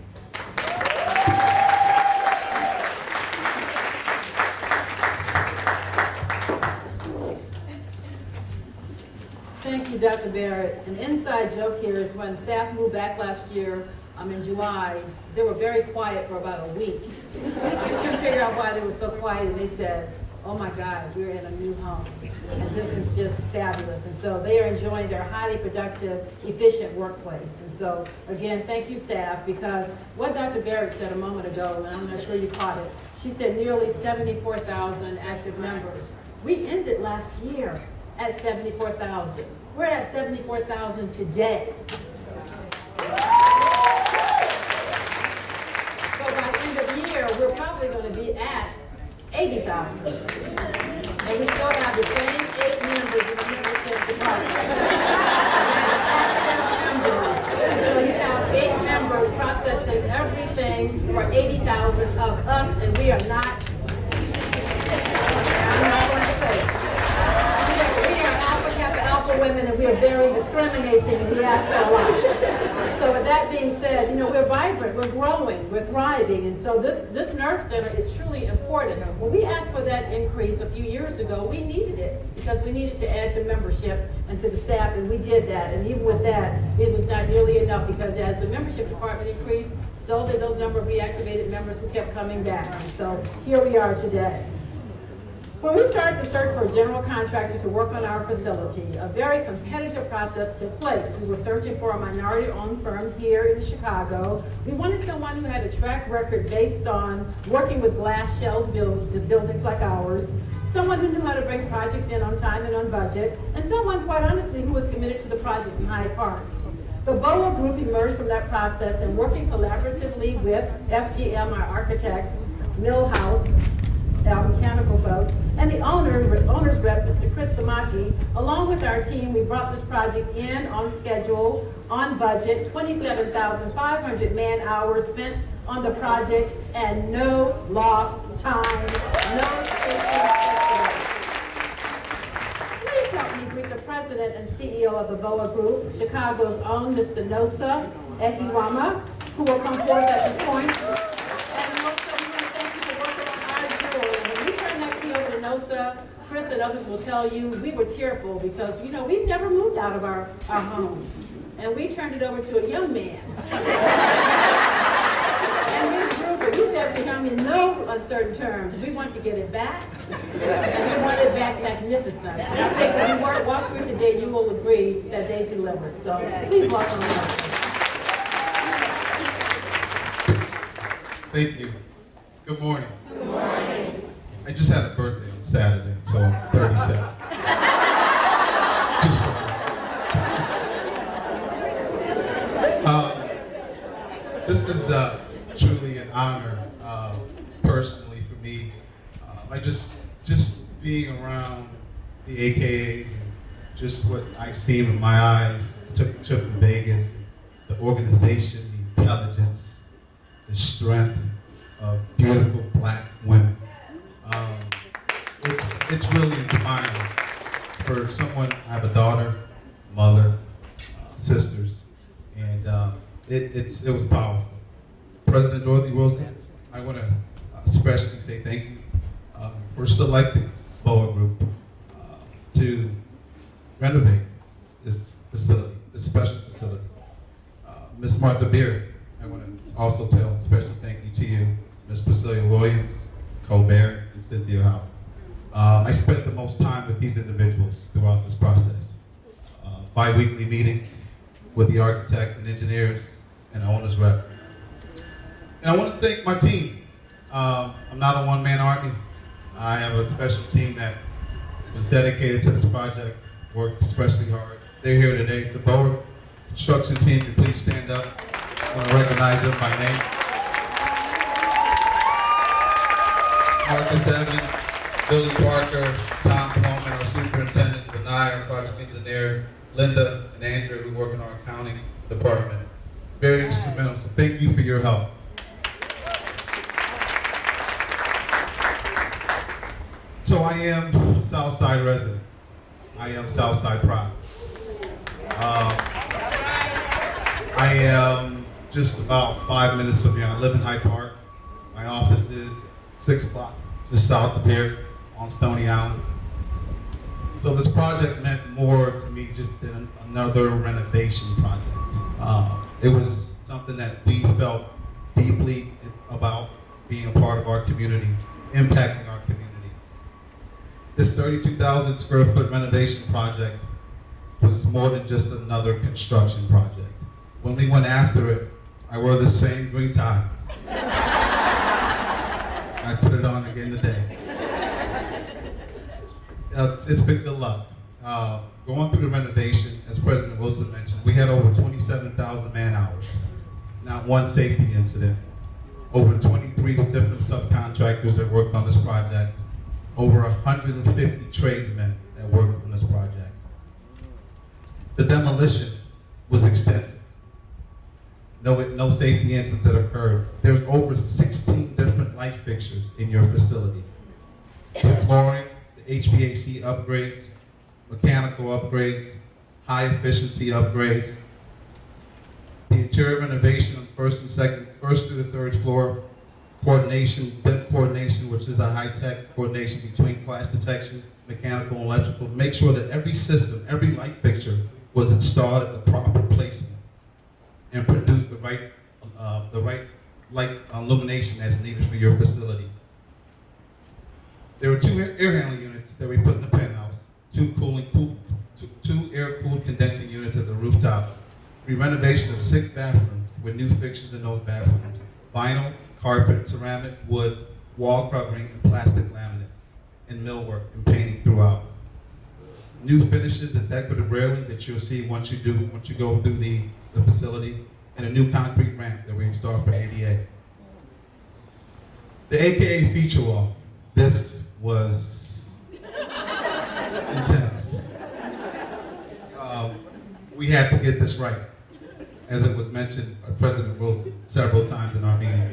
Thank you, Dr. Barrett. An inside joke here is when staff moved back last year in July, they were very quiet for about a week. We couldn't figure out why they were so quiet, and they said, oh my God, we're in a new home, and this is just fabulous. And so they are enjoying their highly productive, efficient workplace. And so, again, thank you, staff, because what Dr. Barrett said a moment ago, and I'm not sure you caught it, she said nearly 74,000 active members. We ended last year at 74,000. We're at 74,000 today. So by end of year, we're probably going to be at 80,000. And we still have the same 8 members in the membership department. And so you have 8 members processing everything for 80,000 of us, and we are not, I'm not going to say it. We are Alpha Kappa Alpha women, and we are very discriminating, and we ask for a lot. So with that being said, you know, we're vibrant, we're growing, we're thriving, and so this nerve center is truly important. When we asked for that increase a few years ago, we needed it because we needed to add to membership and to the staff, and we did that. And even with that, it was not nearly enough because as the membership department increased, so did those number of reactivated members who kept coming back. And so here we are today. When we started the search for a general contractor to work on our facility, a very competitive process took place. We were searching for a minority-owned firm here in Chicago. We wanted someone who had a track record based on working with glass-shelled buildings like ours, someone who knew how to bring projects in on time and on budget, and someone, quite honestly, who was committed to the project in Hyde Park. The BOA group emerged from that process and working collaboratively with FGM, our architects, Millhouse, our mechanical folks, and the owner's rep, Mr. Chris Samaki. Along with our team, we brought this project in on schedule, on budget, 27,500 man-hours spent on the project, and no lost time, no Please help me greet the president and CEO of the BOA Group, Chicago's own Mr. Nosa Ehiwama, who will come forth at this point. Nosa, Chris and others will tell you we were tearful because, you know, we've never moved out of our home. And we turned it over to a young man. And this group, we said to him in no uncertain terms, we want to get it back, and we want it back magnificent. And I think when you walk through today, you will agree that they delivered. So please welcome them. Thank you. Good morning. Good morning. I just had a birthday on Saturday, so I'm 37. This is truly an honor, personally for me. I just being around the AKAs and just what I've seen with my eyes. Took a trip to Vegas, the organization, the intelligence, the strength of beautiful black women. It's really inspiring for someone. I have a daughter, mother, sisters, and it was powerful. President Dorothy Wilson, I want to especially say thank you for selecting BOA Group to renovate this facility, this special facility. Ms. Martha Beard, I want to also tell a special thank you to you, Ms. Priscilla Williams, Colbert, and Cynthia Howard. I spent the most time with these individuals throughout this process. Bi-weekly meetings with the architect and engineers and the owner's rep. And I want to thank my team. I'm not a one-man army. I have a special team that was dedicated to this project, worked especially hard. They're here today. The BOA construction team, can please stand up. I want to recognize them by name. Marcus Evans, Billy Parker, Tom Coleman, our superintendent, Benai, our project engineer, Linda and Andrew, who work in our accounting department. Very instrumental, so thank you for your help. So I am a Southside resident. I am Southside proud. I am just about 5 minutes from here. I live in Hyde Park. My office is 6 blocks just south of here on Stony Island. So this project meant more to me just than another renovation project. It was something that we felt deeply about being a part of our community, impacting our community. This 32,000 square foot renovation project was more than just another construction project. When we went after it, I wore the same green tie. I put it on again today. It's been good luck. Going through the renovation, as President Wilson mentioned, we had over 27,000 man hours. Not one safety incident. Over 23 different subcontractors that worked on this project. Over 150 tradesmen that worked on this project. The demolition was extensive. No safety incidents that occurred. There's over 16 different light fixtures in your facility. The flooring, the HVAC upgrades, mechanical upgrades, high efficiency upgrades, the interior renovation on first through the third floor, coordination, BIM coordination, which is a high-tech coordination between clash detection, mechanical and electrical, to make sure that every system, every light fixture was installed at the proper placement and produced the right light illumination that's needed for your facility. There were 2 air handling units that we put in the penthouse, 2 air-cooled condensing units at the rooftop, renovation of 6 bathrooms with new fixtures in those bathrooms, vinyl, carpet, ceramic, wood, wall covering, and plastic laminate, and millwork and painting throughout. New finishes and decorative railings that you'll see once you go through the facility, and a new concrete ramp that we installed for ADA. The AKA feature wall. This was intense. We had to get this right, as it was mentioned by President Wilson several times in our meeting.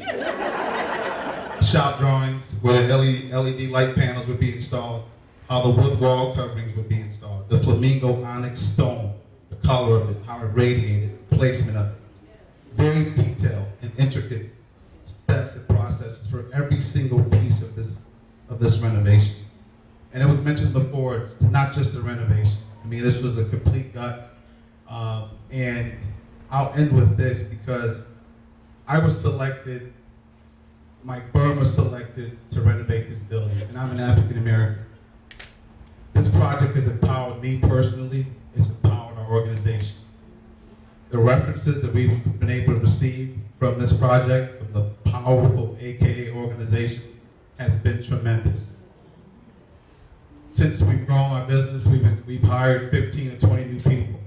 Shop drawings where LED light panels would be installed, how the wood wall coverings would be installed, the flamingo onyx stone, the color of it, how it radiated, placement of it. Very detailed and intricate steps and processes for every single piece of this renovation. And it was mentioned before, it's not just a renovation. I mean, this was a complete gut. And I'll end with this because I was selected, my firm was selected to renovate this building, and I'm an African American. This project has empowered me personally, it's empowered our organization. The references that we've been able to receive from this project, from the powerful AKA organization, has been tremendous. Since we've grown our business, we've hired 15 to 20 new people.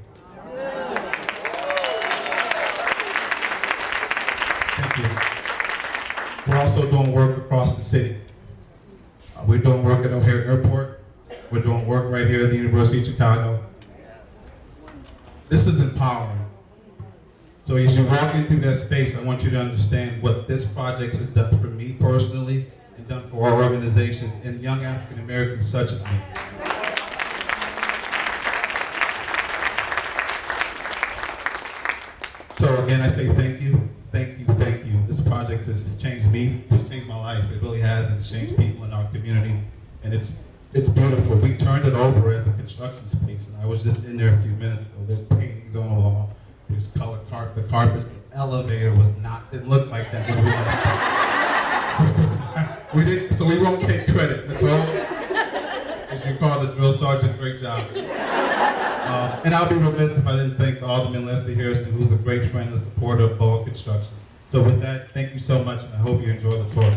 Thank you. We're also doing work across the city. We're doing work at O'Hare Airport. We're doing work right here at the University of Chicago. This is empowering. So as you walk in through that space, I want you to understand what this project has done for me personally and done for our organizations and young African Americans such as me. So again, I say thank you, thank you, thank you. This project has changed me, it's changed my life. It really has, and it's changed people in our community. And it's beautiful. We turned it over as a construction space, and I was just in there a few minutes ago. There's paintings on the wall. There's color the carpets. The elevator didn't look like that. We didn't, so we won't take credit. Nicole, as you call the drill sergeant, great job. And I'll be remiss if I didn't thank Alderman Leslie Harrison, who's a great friend and supporter of Ball Construction. So with that, thank you so much, and I hope you enjoy the tour.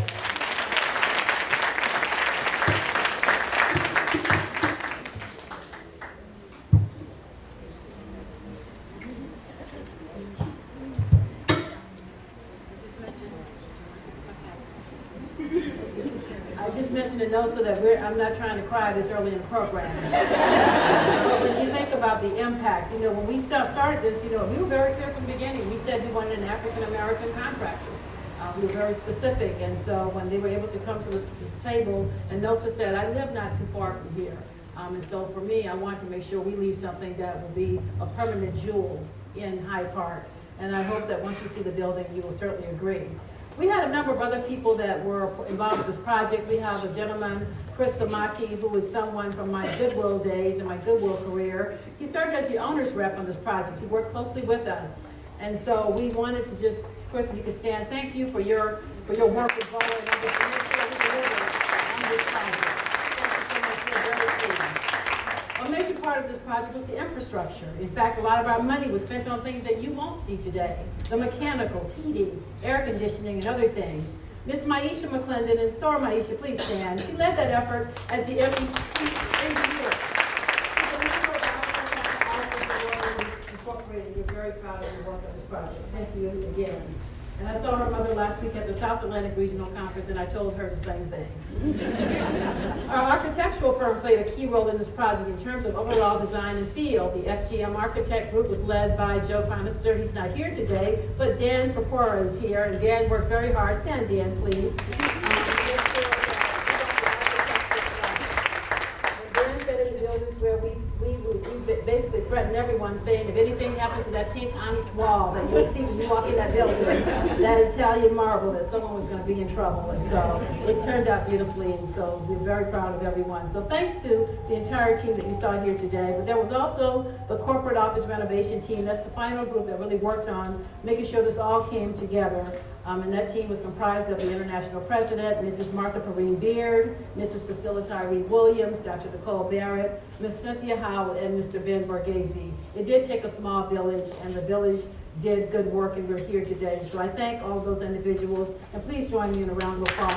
I just mentioned to Nosa that I'm not trying to cry this early in the program. But when you think about the impact, when we started this, we were very clear from the beginning. We said we wanted an African-American contractor. We were very specific, and so when they were able to come to the table, and Nosa said, I live not too far from here. And so for me, I want to make sure we leave something that will be a permanent jewel in Hyde Park. And I hope that once you see the building, you will certainly agree. We had a number of other people that were involved with this project. We have a gentleman, Chris Samaki, who is someone from my Goodwill days and my Goodwill career. He served as the owner's rep on this project. He worked closely with us. And so we wanted to just, Chris, if you could stand, thank you for your work with Ball and others to make sure we deliver on this project. Thank you so much. We're very pleased. A major part of this project was the infrastructure. In fact, a lot of our money was spent on things that you won't see today. The mechanicals, heating, air conditioning, and other things. Ms. Maisha McClendon, and Soror Maisha, please stand. She led that effort as the MVP engineer. Incorporated. We're very proud of your work on this project. Thank you again. And I saw her mother last week at the South Atlantic Regional Conference, and I told her the same thing. Our architectural firm played a key role in this project in terms of overall design and feel. The FGM architect group was led by Joe Connoisseur. He's not here today, but Dan Purpura is here, and Dan worked very hard. Stand, Dan, please. Dan said in the buildings where we basically threatened everyone, saying if anything happened to that pink onyx wall that you'll see when you walk in that building, that Italian marble, that someone was going to be in trouble. And so it turned out beautifully, and so we're very proud of everyone. So thanks to the entire team that you saw here today. But there was also the corporate office renovation team. That's the final group that really worked on making sure this all came together. And that team was comprised of the international president, Mrs. Martha Perrine Beard, Mrs. Priscilla Tyree Williams, Dr. Nicole Barrett, Ms. Cynthia Howard, and Mr. Ben Borghese. It did take a small village, and the village did good work, and we're here today. So I thank all of those individuals, and please join me in a round of applause.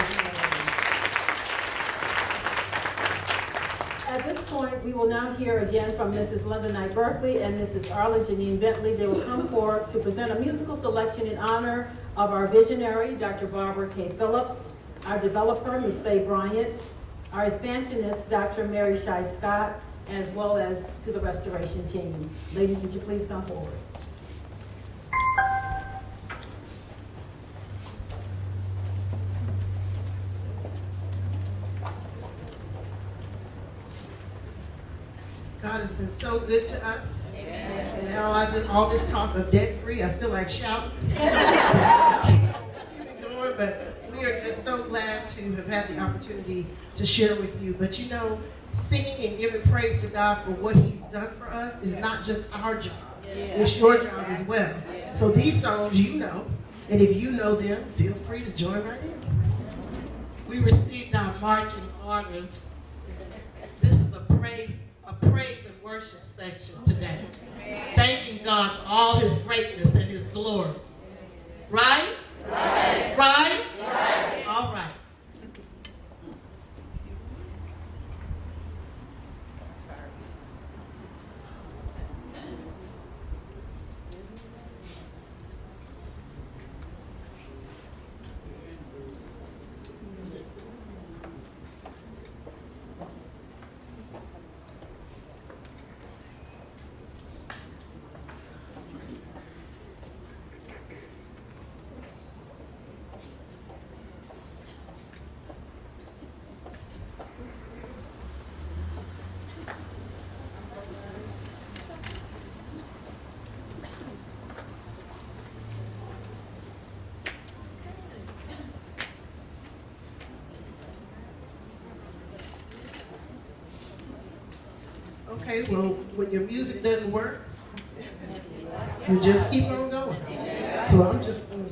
At this point, we will now hear again from Mrs. Linda Knight Berkeley and Mrs. Arla Janine Bentley. They will come forward to present a musical selection in honor of our visionary, Dr. Barbara K. Phillips, our developer, Ms. Faye Bryant, our expansionist, Dr. Mary Shai Scott, as well as to the restoration team. Ladies, would you please come forward? God has been so good to us. And now all this talk of debt-free, I feel like shouting. Keep it going, but we are just so glad to have had the opportunity to share with you. But singing and giving praise to God for what He's done for us is not just our job. It's your job as well. So these songs you know, and if you know them, feel free to join right in. We received our marching orders. This is a praise and worship section today. Thanking God for all His greatness and His glory. Right? Right. Right? Right. All right. Okay, well, when your music doesn't work, you just keep on going. So I'm just going to...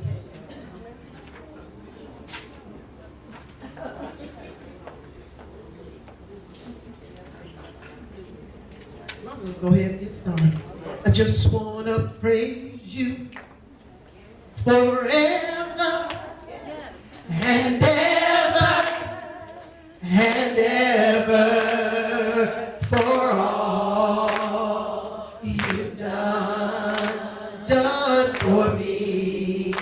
I'm going to go ahead and get started. I just want to praise you forever and ever and ever for all you've done for me.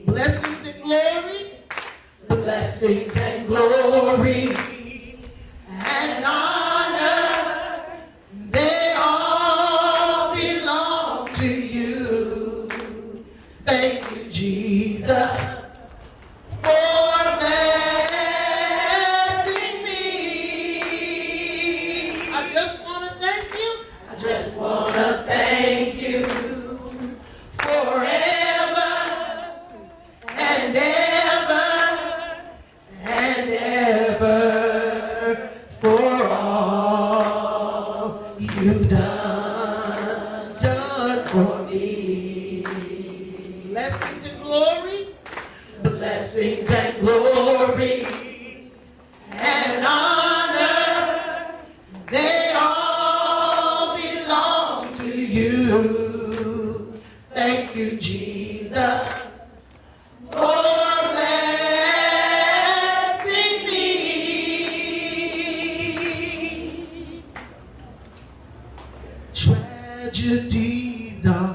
Blessings and glory, blessings and glory and honor, they all belong to you. Thank you, Jesus, for blessing me. I just want to thank you. I just want to thank you forever and ever and ever for all you've done for me. Blessings and glory, blessings and glory and honor, they all belong to you. Thank you, Jesus, for blessing me. Tragedies are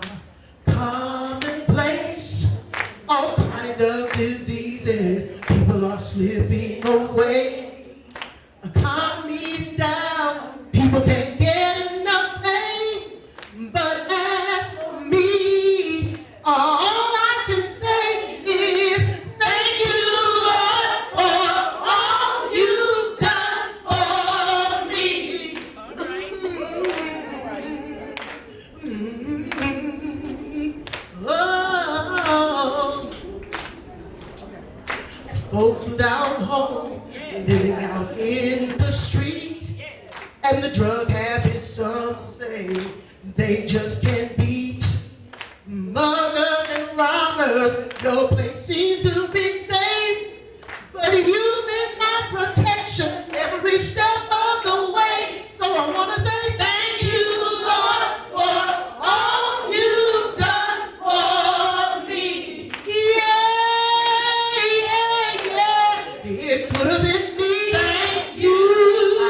commonplace, all kinds of diseases, people are slipping away. Economy's down, people can't get enough pay. But as for me, all I can say is thank you, Lord, for all you've done for me. Oh, folks without home, living out in the street, and the drug habits, some say they just can't beat. Muggers and robbers, no place seems to be safe, but you've been my protection every step of the way. So I want to say thank you, Lord, for all you've done for me. Yeah, yeah, yeah. It could have been me. Thank you. I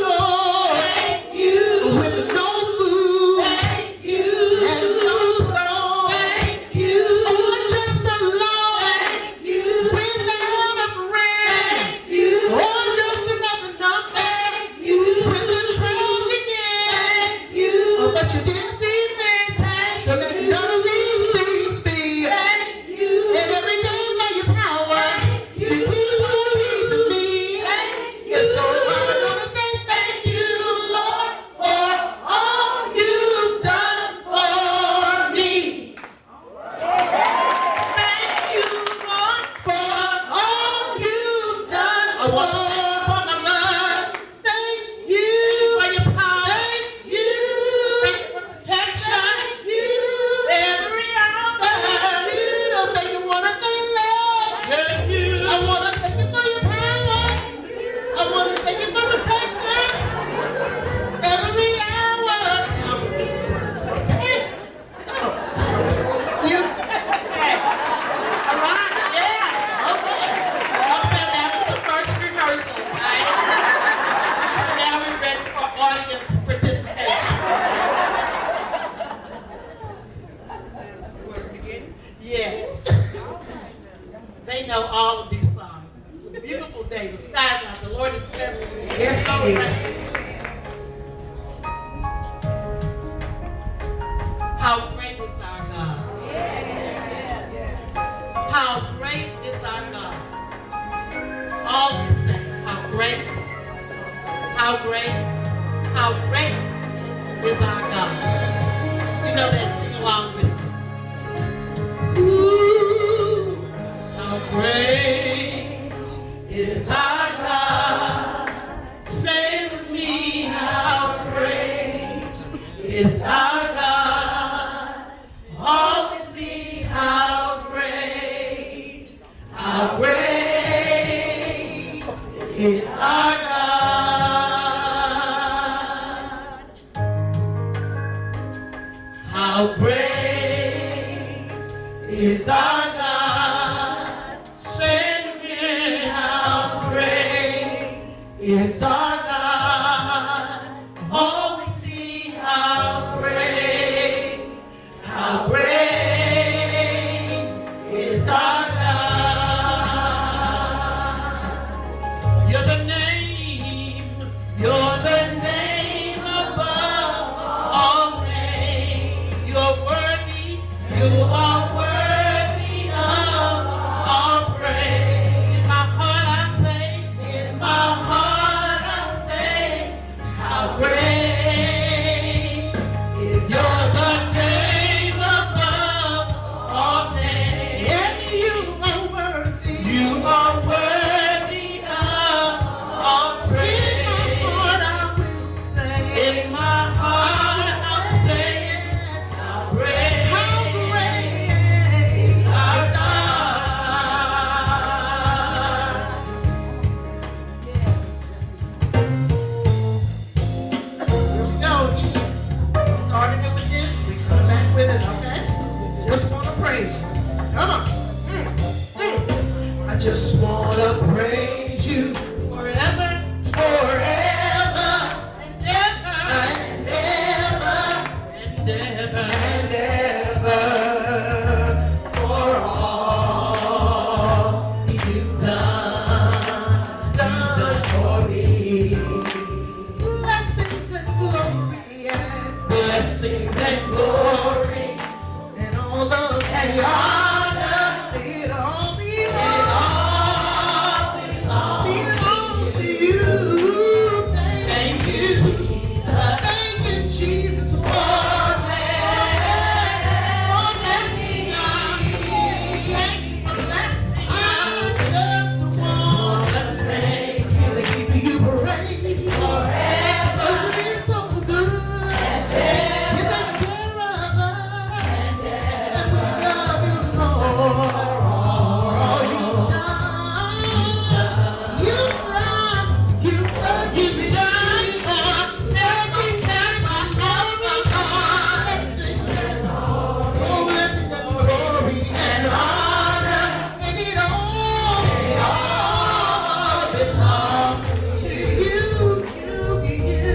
know. Thank you. With no food. Thank you. And no clothes. Thank you. Or just alone. Thank you. Without a friend. Thank you. Or just another number. Thank you. With a tragic end. Thank you. But you didn't see fit to let none of these things be. Thank you. And every day by your power, you keep on keeping me. Thank you. And so I want to say thank you, Lord, for all you've done for me. Thank you, Lord, for all you've done for my love. Thank you for your power. Thank you. Thank you for protection. Thank you. Every hour. Thank you. Thank you. Want to thank Lord. Thank you. I want to thank you for your power. I want to thank you for protection. Every hour. Okay. So, you. All right. Yeah. Okay. Okay. That was the first rehearsal. Right? Now we're ready for audience participation. You want to begin? Yes. They know all of these songs. It's a beautiful day. The skies out. The Lord is blessed. Yes, He is. How great is our God? How great is our God? All we say, how great, how great, how great is our God. You know that, sing along with me. Ooh, how great is our God. Say with me, how great is our God. How great is our God. Say it again. How great is our God. Oh, we see how great is our God. You're the name above all names. You're worthy, you are worthy of all praise. In my heart I say, how great is you're the name above all names. And you are worthy of all praise. In my heart I'll say, how great is our God. Here we go. Starting it with this, we come back with it, okay? Just wanna praise you. Come on. I just wanna praise you forever, forever, and ever, and ever, and ever, and ever, for all you've done for me. Blessings and glory, and all of the honor, it all belongs to you. Thank you, Jesus, for blessing me. Thank you for blessing me. I just want to give you praise. Because you've been so good. You take care of us. And we love you, Lord. All you've done. You've done everything that I ever want. Blessing and glory and honor, and it all belongs to you.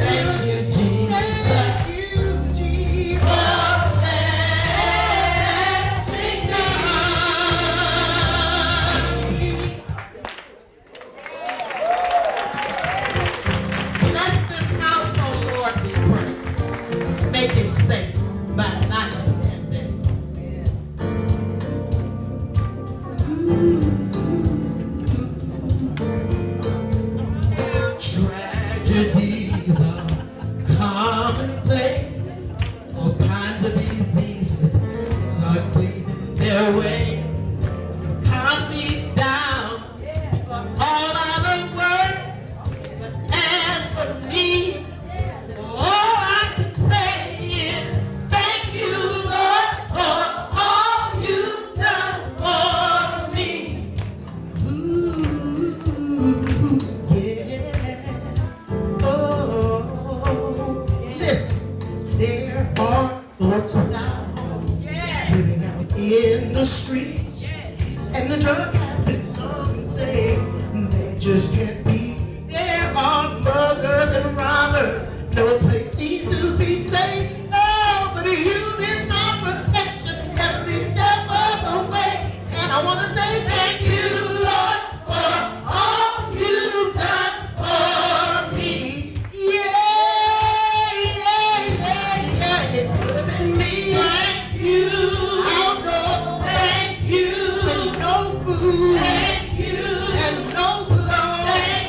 Thank you, Jesus. Thank you, Jesus. Blessing me. Bless this house, oh Lord, we pray. Make it safe by night and day. Tragedies are commonplace. All kinds of diseases are fleeing their way. Economy's down, all out of work. But as for me, all I can say is thank you, Lord, for all you've done for me. Ooh, yeah. Oh, listen, there are folks without homes, living out in the streets, and the drug habits, some say they just can't be. There are muggers and robbers, no place seems to be safe. Oh, but you've been my protection every step of the way, and I want to say thank you, Lord, for all you've done for me. It could have been me. Thank you. I'll go. Thank you. With no food. Thank you. And no clothes.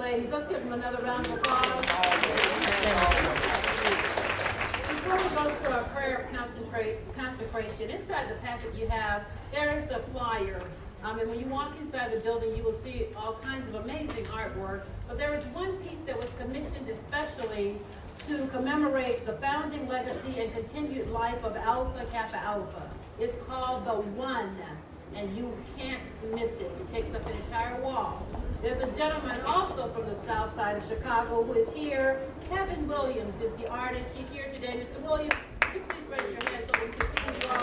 ladies. Let's give them another round of applause. Before we go to our prayer of consecration, inside the packet you have, there is a flyer. And when you walk inside the building, you will see all kinds of amazing artwork. But there is one piece that was commissioned especially to commemorate the founding legacy and continued life of Alpha Kappa Alpha. It's called The One, and you can't miss it. It takes up an entire wall. There's a gentleman also from the south side of Chicago who is here. Kevin Williams is the artist. He's here today. Mr. Williams, would you please raise your hand so we can see who you are?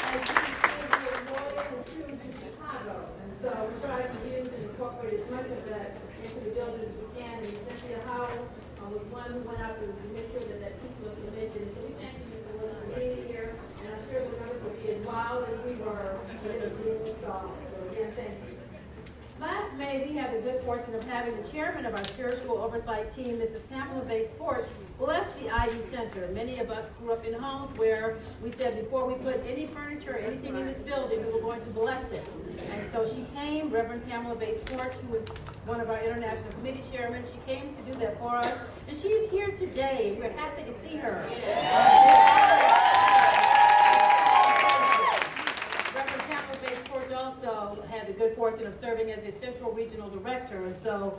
As you can see, we're loyal and true to Chicago. And so we try to use and incorporate as much of that into the building as we can. And Cynthia Howell was one who went out to make sure that that piece was commissioned. So we thank you, Mr. Williams, for being here. And I'm sure the numbers will be as wild as we were when it was being installed. So again, thank you. Last May, we had the good fortune of having the chairman of our spiritual oversight team, Mrs. Pamela Bates-Port, bless the Ivy Center. Many of us grew up in homes where we said before we put any furniture or anything in this building, we were going to bless it. And so she came, Reverend Pamela Bates-Port, who was one of our international committee chairmen. She came to do that for us. And she's here today. We're happy to see her. Reverend Kappa Bates-Port also had the good fortune of serving as a Central Regional Director, and so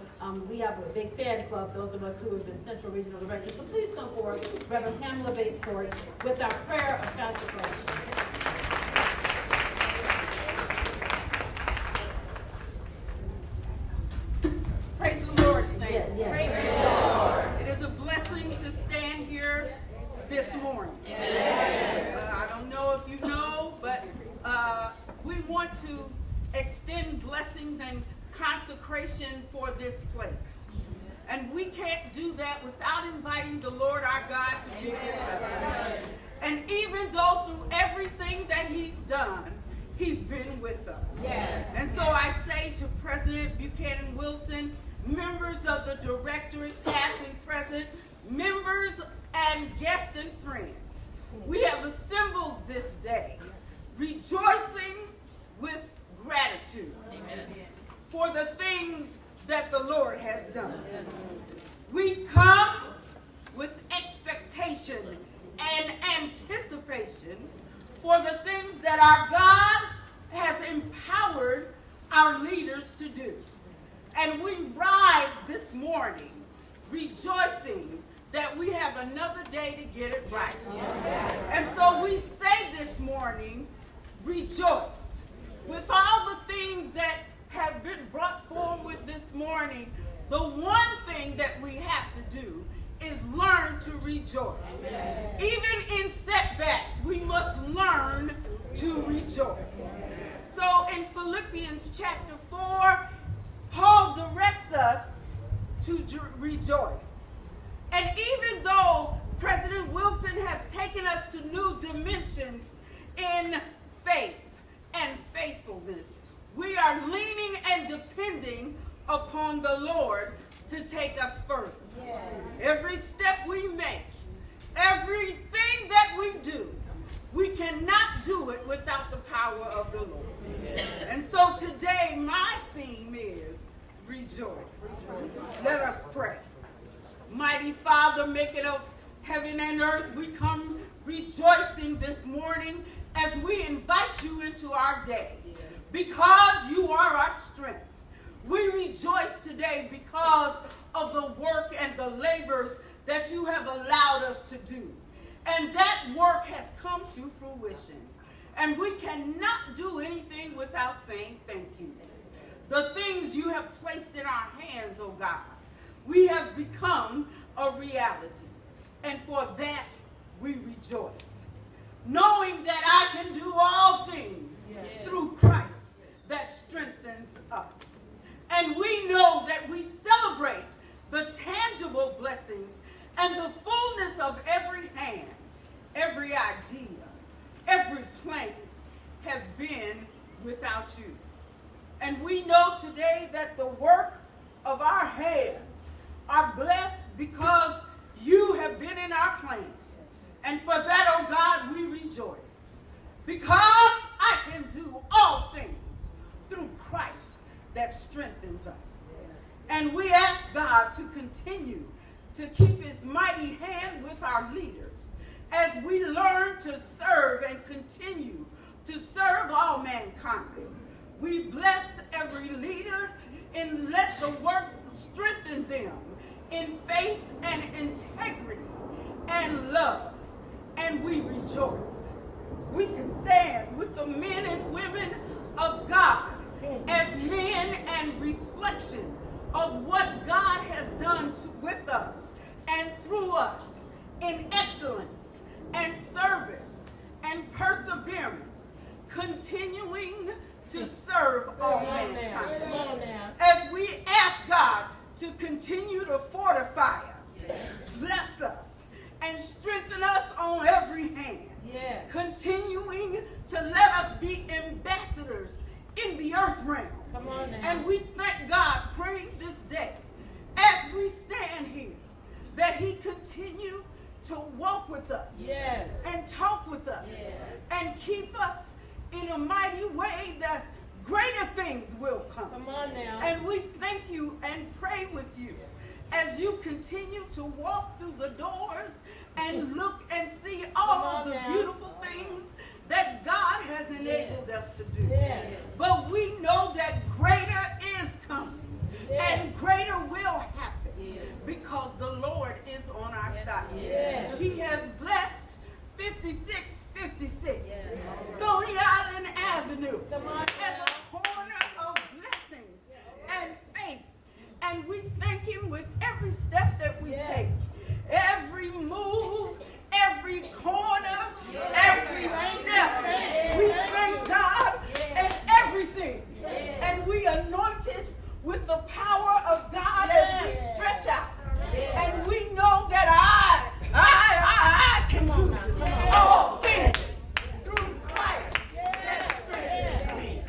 we have a big fan club, those of us who have been Central Regional Directors. So please come forward, Reverend Pamela Bates-Port, with our prayer of consecration. Praise the Lord, saints. Yes. Praise the Lord. It is a blessing to stand here this morning. I don't know if you know, but we want to extend blessings and consecration for this place. And we can't do that without inviting the Lord our God to be with us. And even though through everything that he's done, he's been with us. Yes. And so I say to President Buchanan Wilson, members of the directorate, past and present, members and guests and friends, we have assembled this day rejoicing with gratitude for the things that the Lord has done. We've come with expectation and anticipation for the things that our God has empowered our leaders to do. And we rise this morning rejoicing that we have another day to get it right. And so we say this morning, rejoice. With all the things that have been brought forward this morning, the one thing that we have to do is learn to rejoice. Even in setbacks, we must learn to rejoice. So in Philippians chapter 4, Paul directs us to rejoice. And even though President Wilson has taken us to new dimensions in faith and faithfulness, we are leaning and depending upon the Lord to take us further. Yes. Every step we make, everything that we do, we cannot do it without the power of the Lord. Yes. And so today my theme is rejoice. Let us pray. Mighty Father, maker of heaven and earth, we come rejoicing this morning as we invite you into our day because you are our strength. We rejoice today because of the work and the labors that you have allowed us to do. And that work has come to fruition. And we cannot do anything without saying thank you. The things you have placed in our hands, oh God, we have become a reality. And for that, we rejoice. Knowing that I can do all things through Christ that strengthens us. And we know that we celebrate the tangible blessings and the fullness of every hand, every idea, every plan has been without you. And we know today that the work of our hands are blessed because you have been in our plan. And for that, oh God, we rejoice. Because I can do all things through Christ continue to keep his mighty hand with our leaders as we learn to serve and continue to serve all mankind. We bless every leader and let the works strengthen them in faith and integrity and love. And we rejoice. We stand with the men and women of God as men and reflection of what God has done with us and through us in excellence and service and perseverance, continuing to serve all mankind. As we ask God to continue to fortify us, bless us, and strengthen us on every hand, continuing to let us be ambassadors in the earth realm. And we thank God, praying this day, as we stand here, that he continue to walk with us and talk with us and keep us in a mighty way that greater things will come. And we thank you and pray with you as you continue to walk through the doors and look and see all of the beautiful things that God has enabled us to do. But we know that greater is coming and greater will happen because the Lord is on our side. He has blessed 5656 Stony Island Avenue as a corner of blessings and faith. And we thank him with every step that we take, every move, every corner, every step. We thank God and everything. And we anointed with the power of God as we stretch out. And we know that I can do all things through Christ that strengthens me.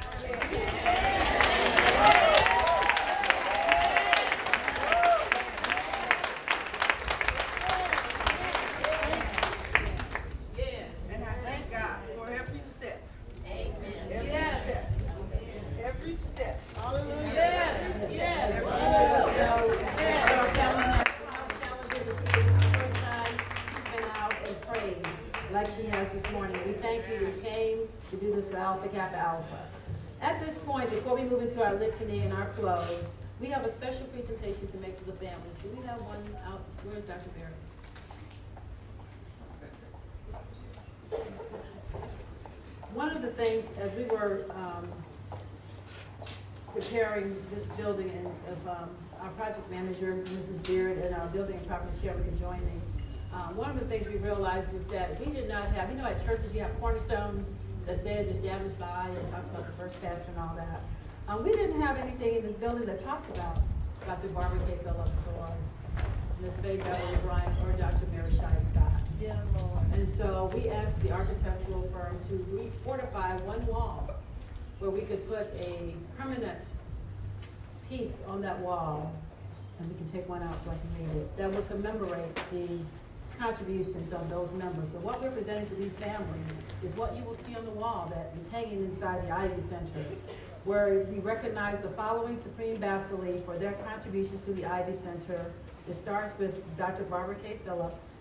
And I thank God for every step. Every step. Like she has this morning. We thank you. You came to do this for Alpha Kappa Alpha. At this point, before we move into our litany and our close, we have a special presentation to make to the families. Do we have one out? Where's Dr. Mary? One of the things, as we were preparing this building, and our project manager, Mrs. Beard, and our building and property chairman could join me, one of the things we realized was that we did not have, at churches you have cornerstones that says established by and talks about the first pastor and all that. We didn't have anything in this building that talked about Dr. Barbara K. Phillips or Ms. Faye Beverly Bryant or Dr. Mary Shai Scott. And so we asked the architectural firm to refortify one wall where we could put a permanent piece on that wall, and we can take one out so I can read it, that would commemorate the contributions of those members. So what we're presenting to these families is what you will see on the wall that is hanging inside the Ivy Center, where we recognize the following Supreme Bacilli for their contributions to the Ivy Center. It starts with Dr. Barbara K. Phillips,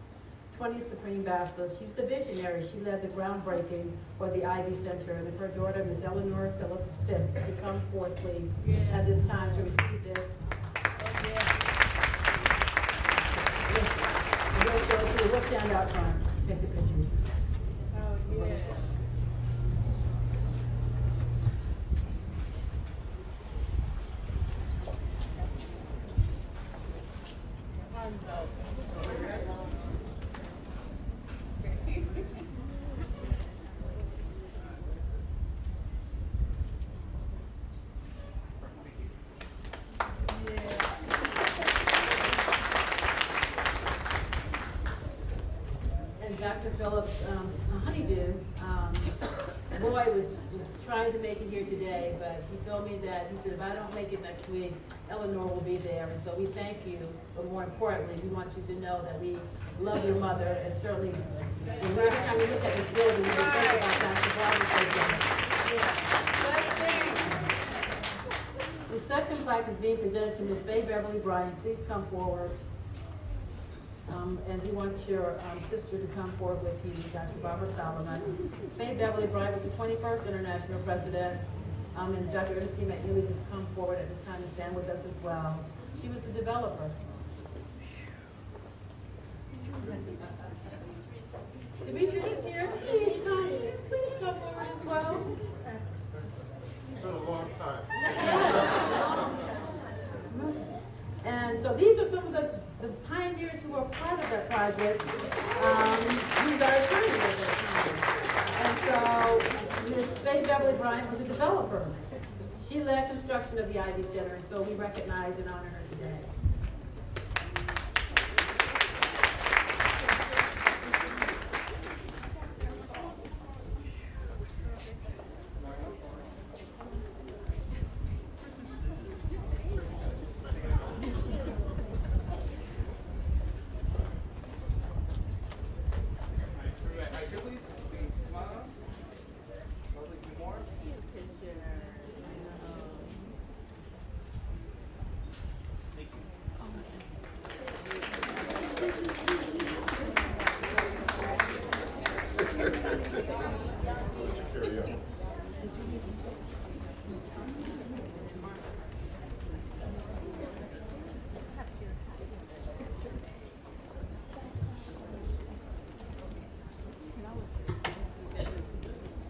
20 Supreme Bachelors. She was a visionary. She led the groundbreaking for the Ivy Center. And if her daughter, Miss Eleanor Phillips Phipps, could come forth, please, at this time to receive this. We'll stand out front. Take the pictures. Dr. Phillips' honeydew, Roy was trying to make it here today, but he told me that, he said, if I don't make it next week, Eleanor will be there. And so we thank you, but more importantly, we want you to know that we love your mother, and certainly, every time we look at this building, we think about Dr. Barbara. The second plaque is being presented to Ms. Faye Beverly Bryant. Please come forward. And we want your sister to come forward with you, Dr. Barbara Solomon. Faye Beverly Bryant was the 21st International President. And Dr. Ernestine McNeely has come forward at this time to stand with us as well. She was the developer. Demetrius is here. Please come forward as well. It's been a long time. Yes. And so these are some of the pioneers who were part of that project. These are attorneys at that time. And so Ms. Faye Beverly Bryant was a developer. She led construction of the Ivy Center, and so we recognize and honor her today.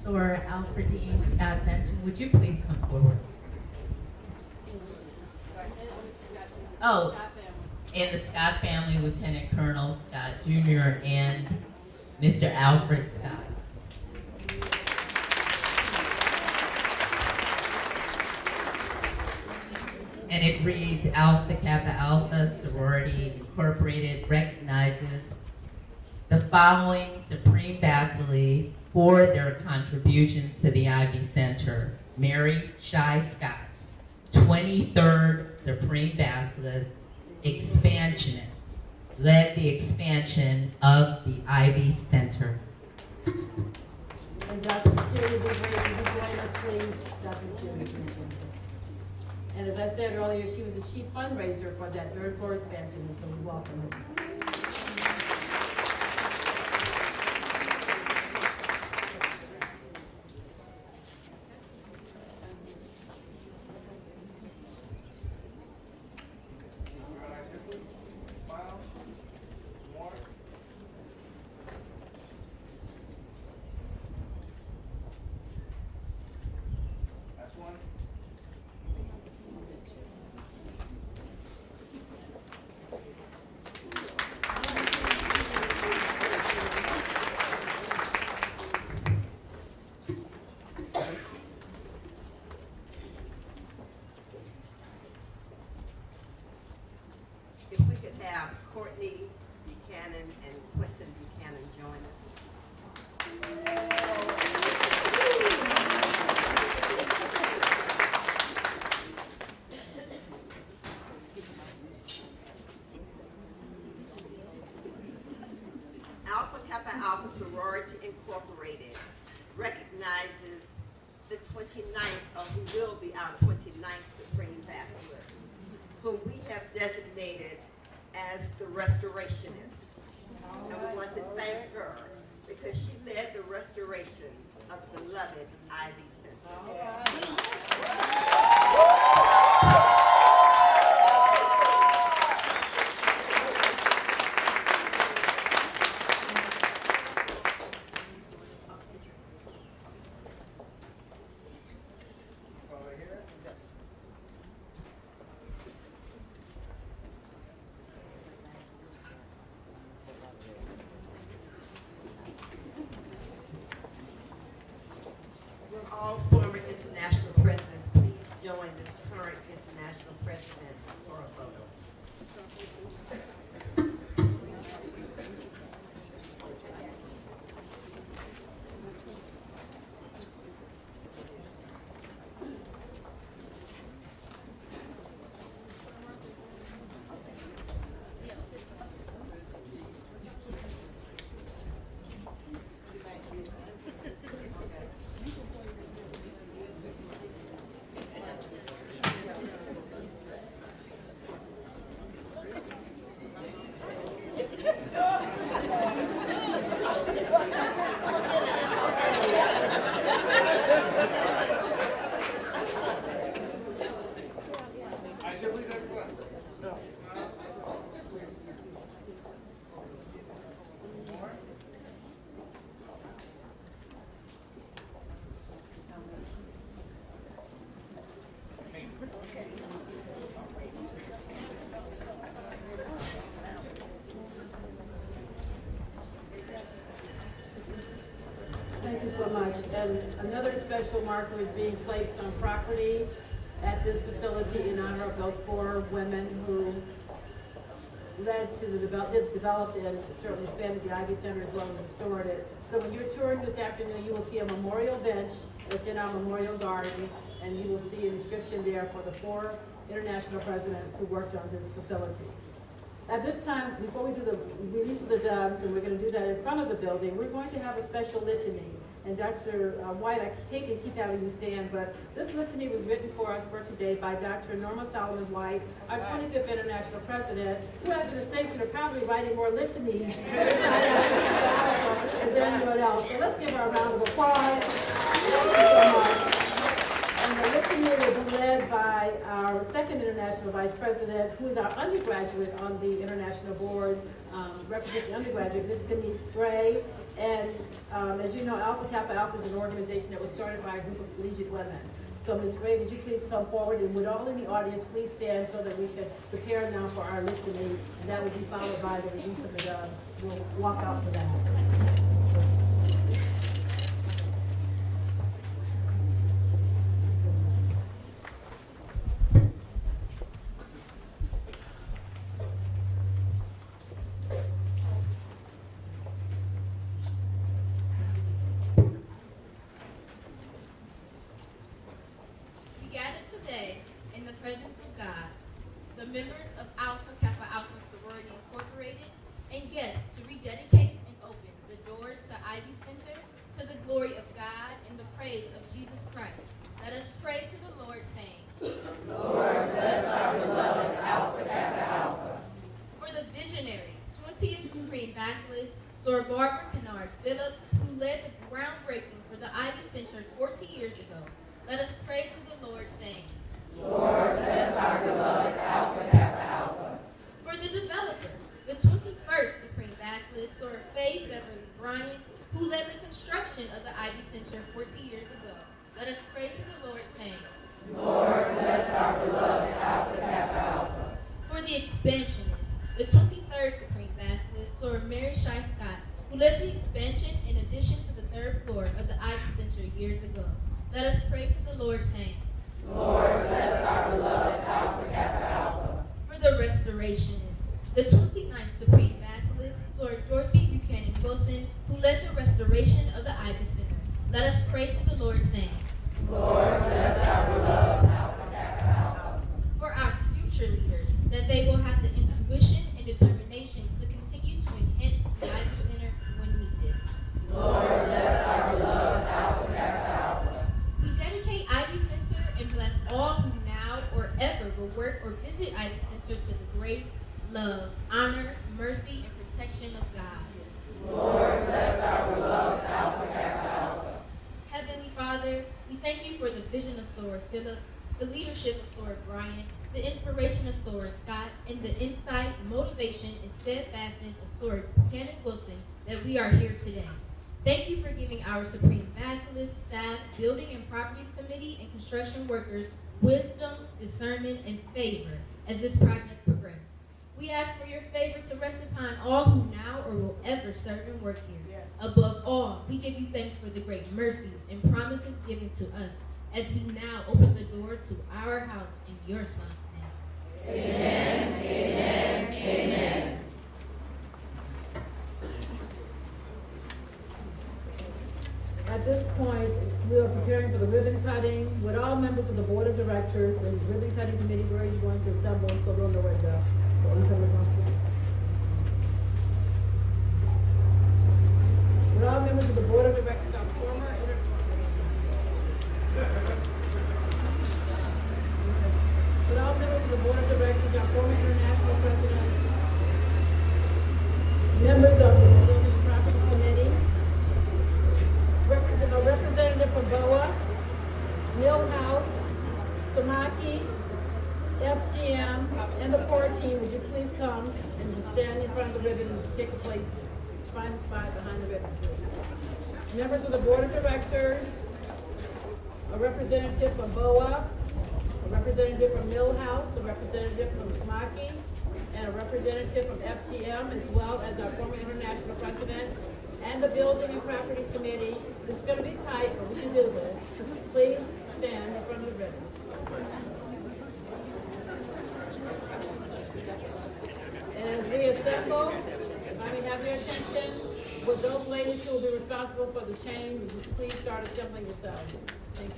Or Alfredine Scott Benton, would you please come forward? Oh, and the Scott family, Lieutenant Colonel Scott Jr. and Mr. Alfred Scott. And it reads, Alpha Kappa Alpha Sorority Incorporated recognizes the following Supreme Bacilli for their contributions to the Ivy Center. Mary Shy Scott, 23rd Supreme Bacillus Expansionist, led the expansion of the Ivy Center. And Dr. Michelle, would be great if you join us, please. Dr. Michelle. And as I said earlier, she was the chief fundraiser for that third floor expansion, and so we welcome her. Have Courtney Buchanan and Quentin Buchanan join us. Alpha Kappa Alpha Sorority Incorporated recognizes the 29th, or who will be our 29th Supreme Bachelor, whom we have designated as the restorationist. And we want to thank her because she led the restoration of the beloved Ivy Center. much. And another special marker is being placed on property at this facility in honor of those 4 women who led to the developed and certainly expanded the Ivy Center as well as restored it. So when you're touring this afternoon, you will see a memorial bench that's in our memorial garden, and you will see a description there for the 4 international presidents who worked on this facility. At this time, before we do the release of the doves, and we're going to do that in front of the building, we're going to have a special litany. And Dr. White, I hate to keep having you stand, but this litany was written for us for today by Dr. Norma Solomon White, our 25th International President, who has the distinction of probably writing more litanies as anyone else. So let's give her a round of applause. Thank you so much. And the litany will be led by our 2nd International Vice President, who is our undergraduate on the International Board, represents the undergraduate, Ms. Denise Gray. And as you know, Alpha Kappa Alpha is an organization that was started by a group of collegiate women. So Ms. Gray, would you please come forward, and would all in the audience please stand so that we can prepare now for our litany, and that would be followed by the release of the doves. We'll walk out for that. Today, in the presence of God, the members of Alpha Kappa Alpha Sorority Incorporated, and guests to rededicate and open the doors to Ivy Center to the glory of God and the praise of Jesus Christ. Let us pray to the Lord, saying, Lord, bless our beloved Alpha Kappa Alpha. For the visionary 20th Supreme Basilisk, Sir Barbara Kennard Phillips, who led the groundbreaking for the Ivy Center 40 years ago, let us pray to the Lord, saying, Lord, bless our beloved Alpha Kappa Alpha. For the developer, the 21st Supreme Basilisk, Sir Faye Beverly Bryant, who led the construction of the Ivy Center 40 years ago, let us pray to the Lord, saying, Lord, bless our beloved Alpha Kappa Alpha. For the expansionists, the 23rd Supreme Basilisk, Sir Mary Shai Scott, who led the expansion in addition to the 3rd floor of the Ivy Center years ago, let us pray to the Lord, saying, Lord, bless our beloved Alpha Kappa Alpha. For the restorationists, the 29th Supreme Basilisk, Sir Dorothy Buchanan Wilson, who led the restoration of the Ivy Center, let us pray to the Lord, saying, Lord, bless our beloved Alpha Kappa Alpha. For our future leaders, that they will have the intuition and determination to continue to enhance the Ivy Center when needed. Lord, bless our beloved Alpha Kappa Alpha. We dedicate Ivy Center and bless all who now or ever will work or visit Ivy Center to the grace, love, honor, mercy, and protection of God. Lord, bless our beloved Alpha Kappa Alpha. Heavenly Father, we thank you for the vision of Sora Phillips, the leadership of Sora Bryant, the inspiration of Sora Scott, and the insight, motivation, and steadfastness of Sora Buchanan Wilson that we are here today. Thank you for giving our Supreme Basilisk, staff, Building and Properties Committee, and construction workers wisdom, discernment, and favor as this project progresses. We ask for your favor to rest upon all who now or will ever serve and work here. Above all, we give you thanks for the great mercies and promises given to us as we now open the doors to our house in your Son's name. Amen, amen, amen. At this point, we are preparing for the ribbon cutting. Would all members of the Board of Directors and the ribbon cutting committee where you want to assemble so they'll know where to go. Would all members of the Board of Directors, our former Would all members of the Board of Directors, our former international presidents, members of the Building and Properties Committee, a representative from BOA, Millhouse, Samaki, FGM, and the core team, would you please come and just stand in front of the ribbon and take a place, find a spot behind the ribbon, please. Members of the Board of Directors, a representative from BOA, a representative from Millhouse, a representative from Samaki, and a representative from FGM, as well as our former international presidents, and the Building and Properties Committee. This is going to be tight, but we can do this. Please stand in front of the ribbon. And as we assemble, if I may have your attention, with those ladies who will be responsible for the chain, would you please start assembling yourselves. Thank you.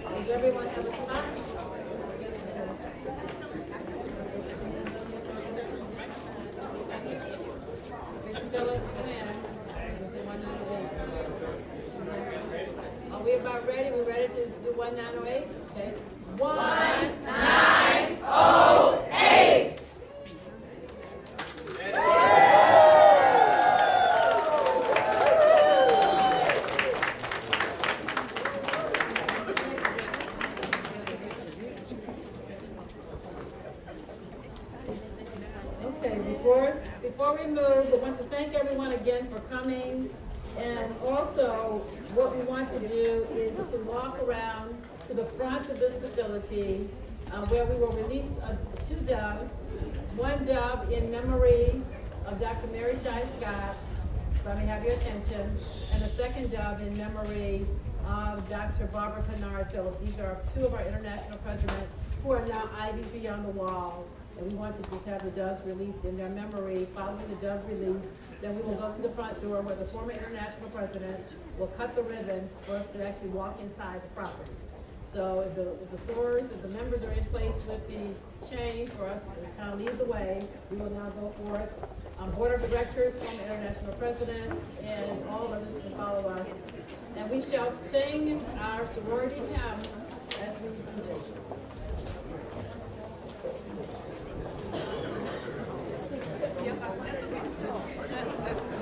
Does everyone have a spot? Tell us when. Are we about ready? We ready to do 1908? Okay. 1908. Before we move, we want to thank everyone again for coming. And also, what we want to do is to walk around to the front of this facility where we will release 2 doves. One dove in memory of Dr. Mary Shai Scott, if I may have your attention, and a second dove in memory of Dr. Barbara Kennard Phillips. These are 2 of our international presidents who are now Ivies Beyond the Wall. And we want to just have the doves released in their memory. Following the dove release, then we will go to the front door where the former international presidents will cut the ribbon for us to actually walk inside the property. So if the sorors, if the members are in place with the chain for us to kind of lead the way, we will now go forth. Board of directors, former international presidents, and all others can follow us. And we shall sing our sorority hymn as we do this.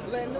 Linda.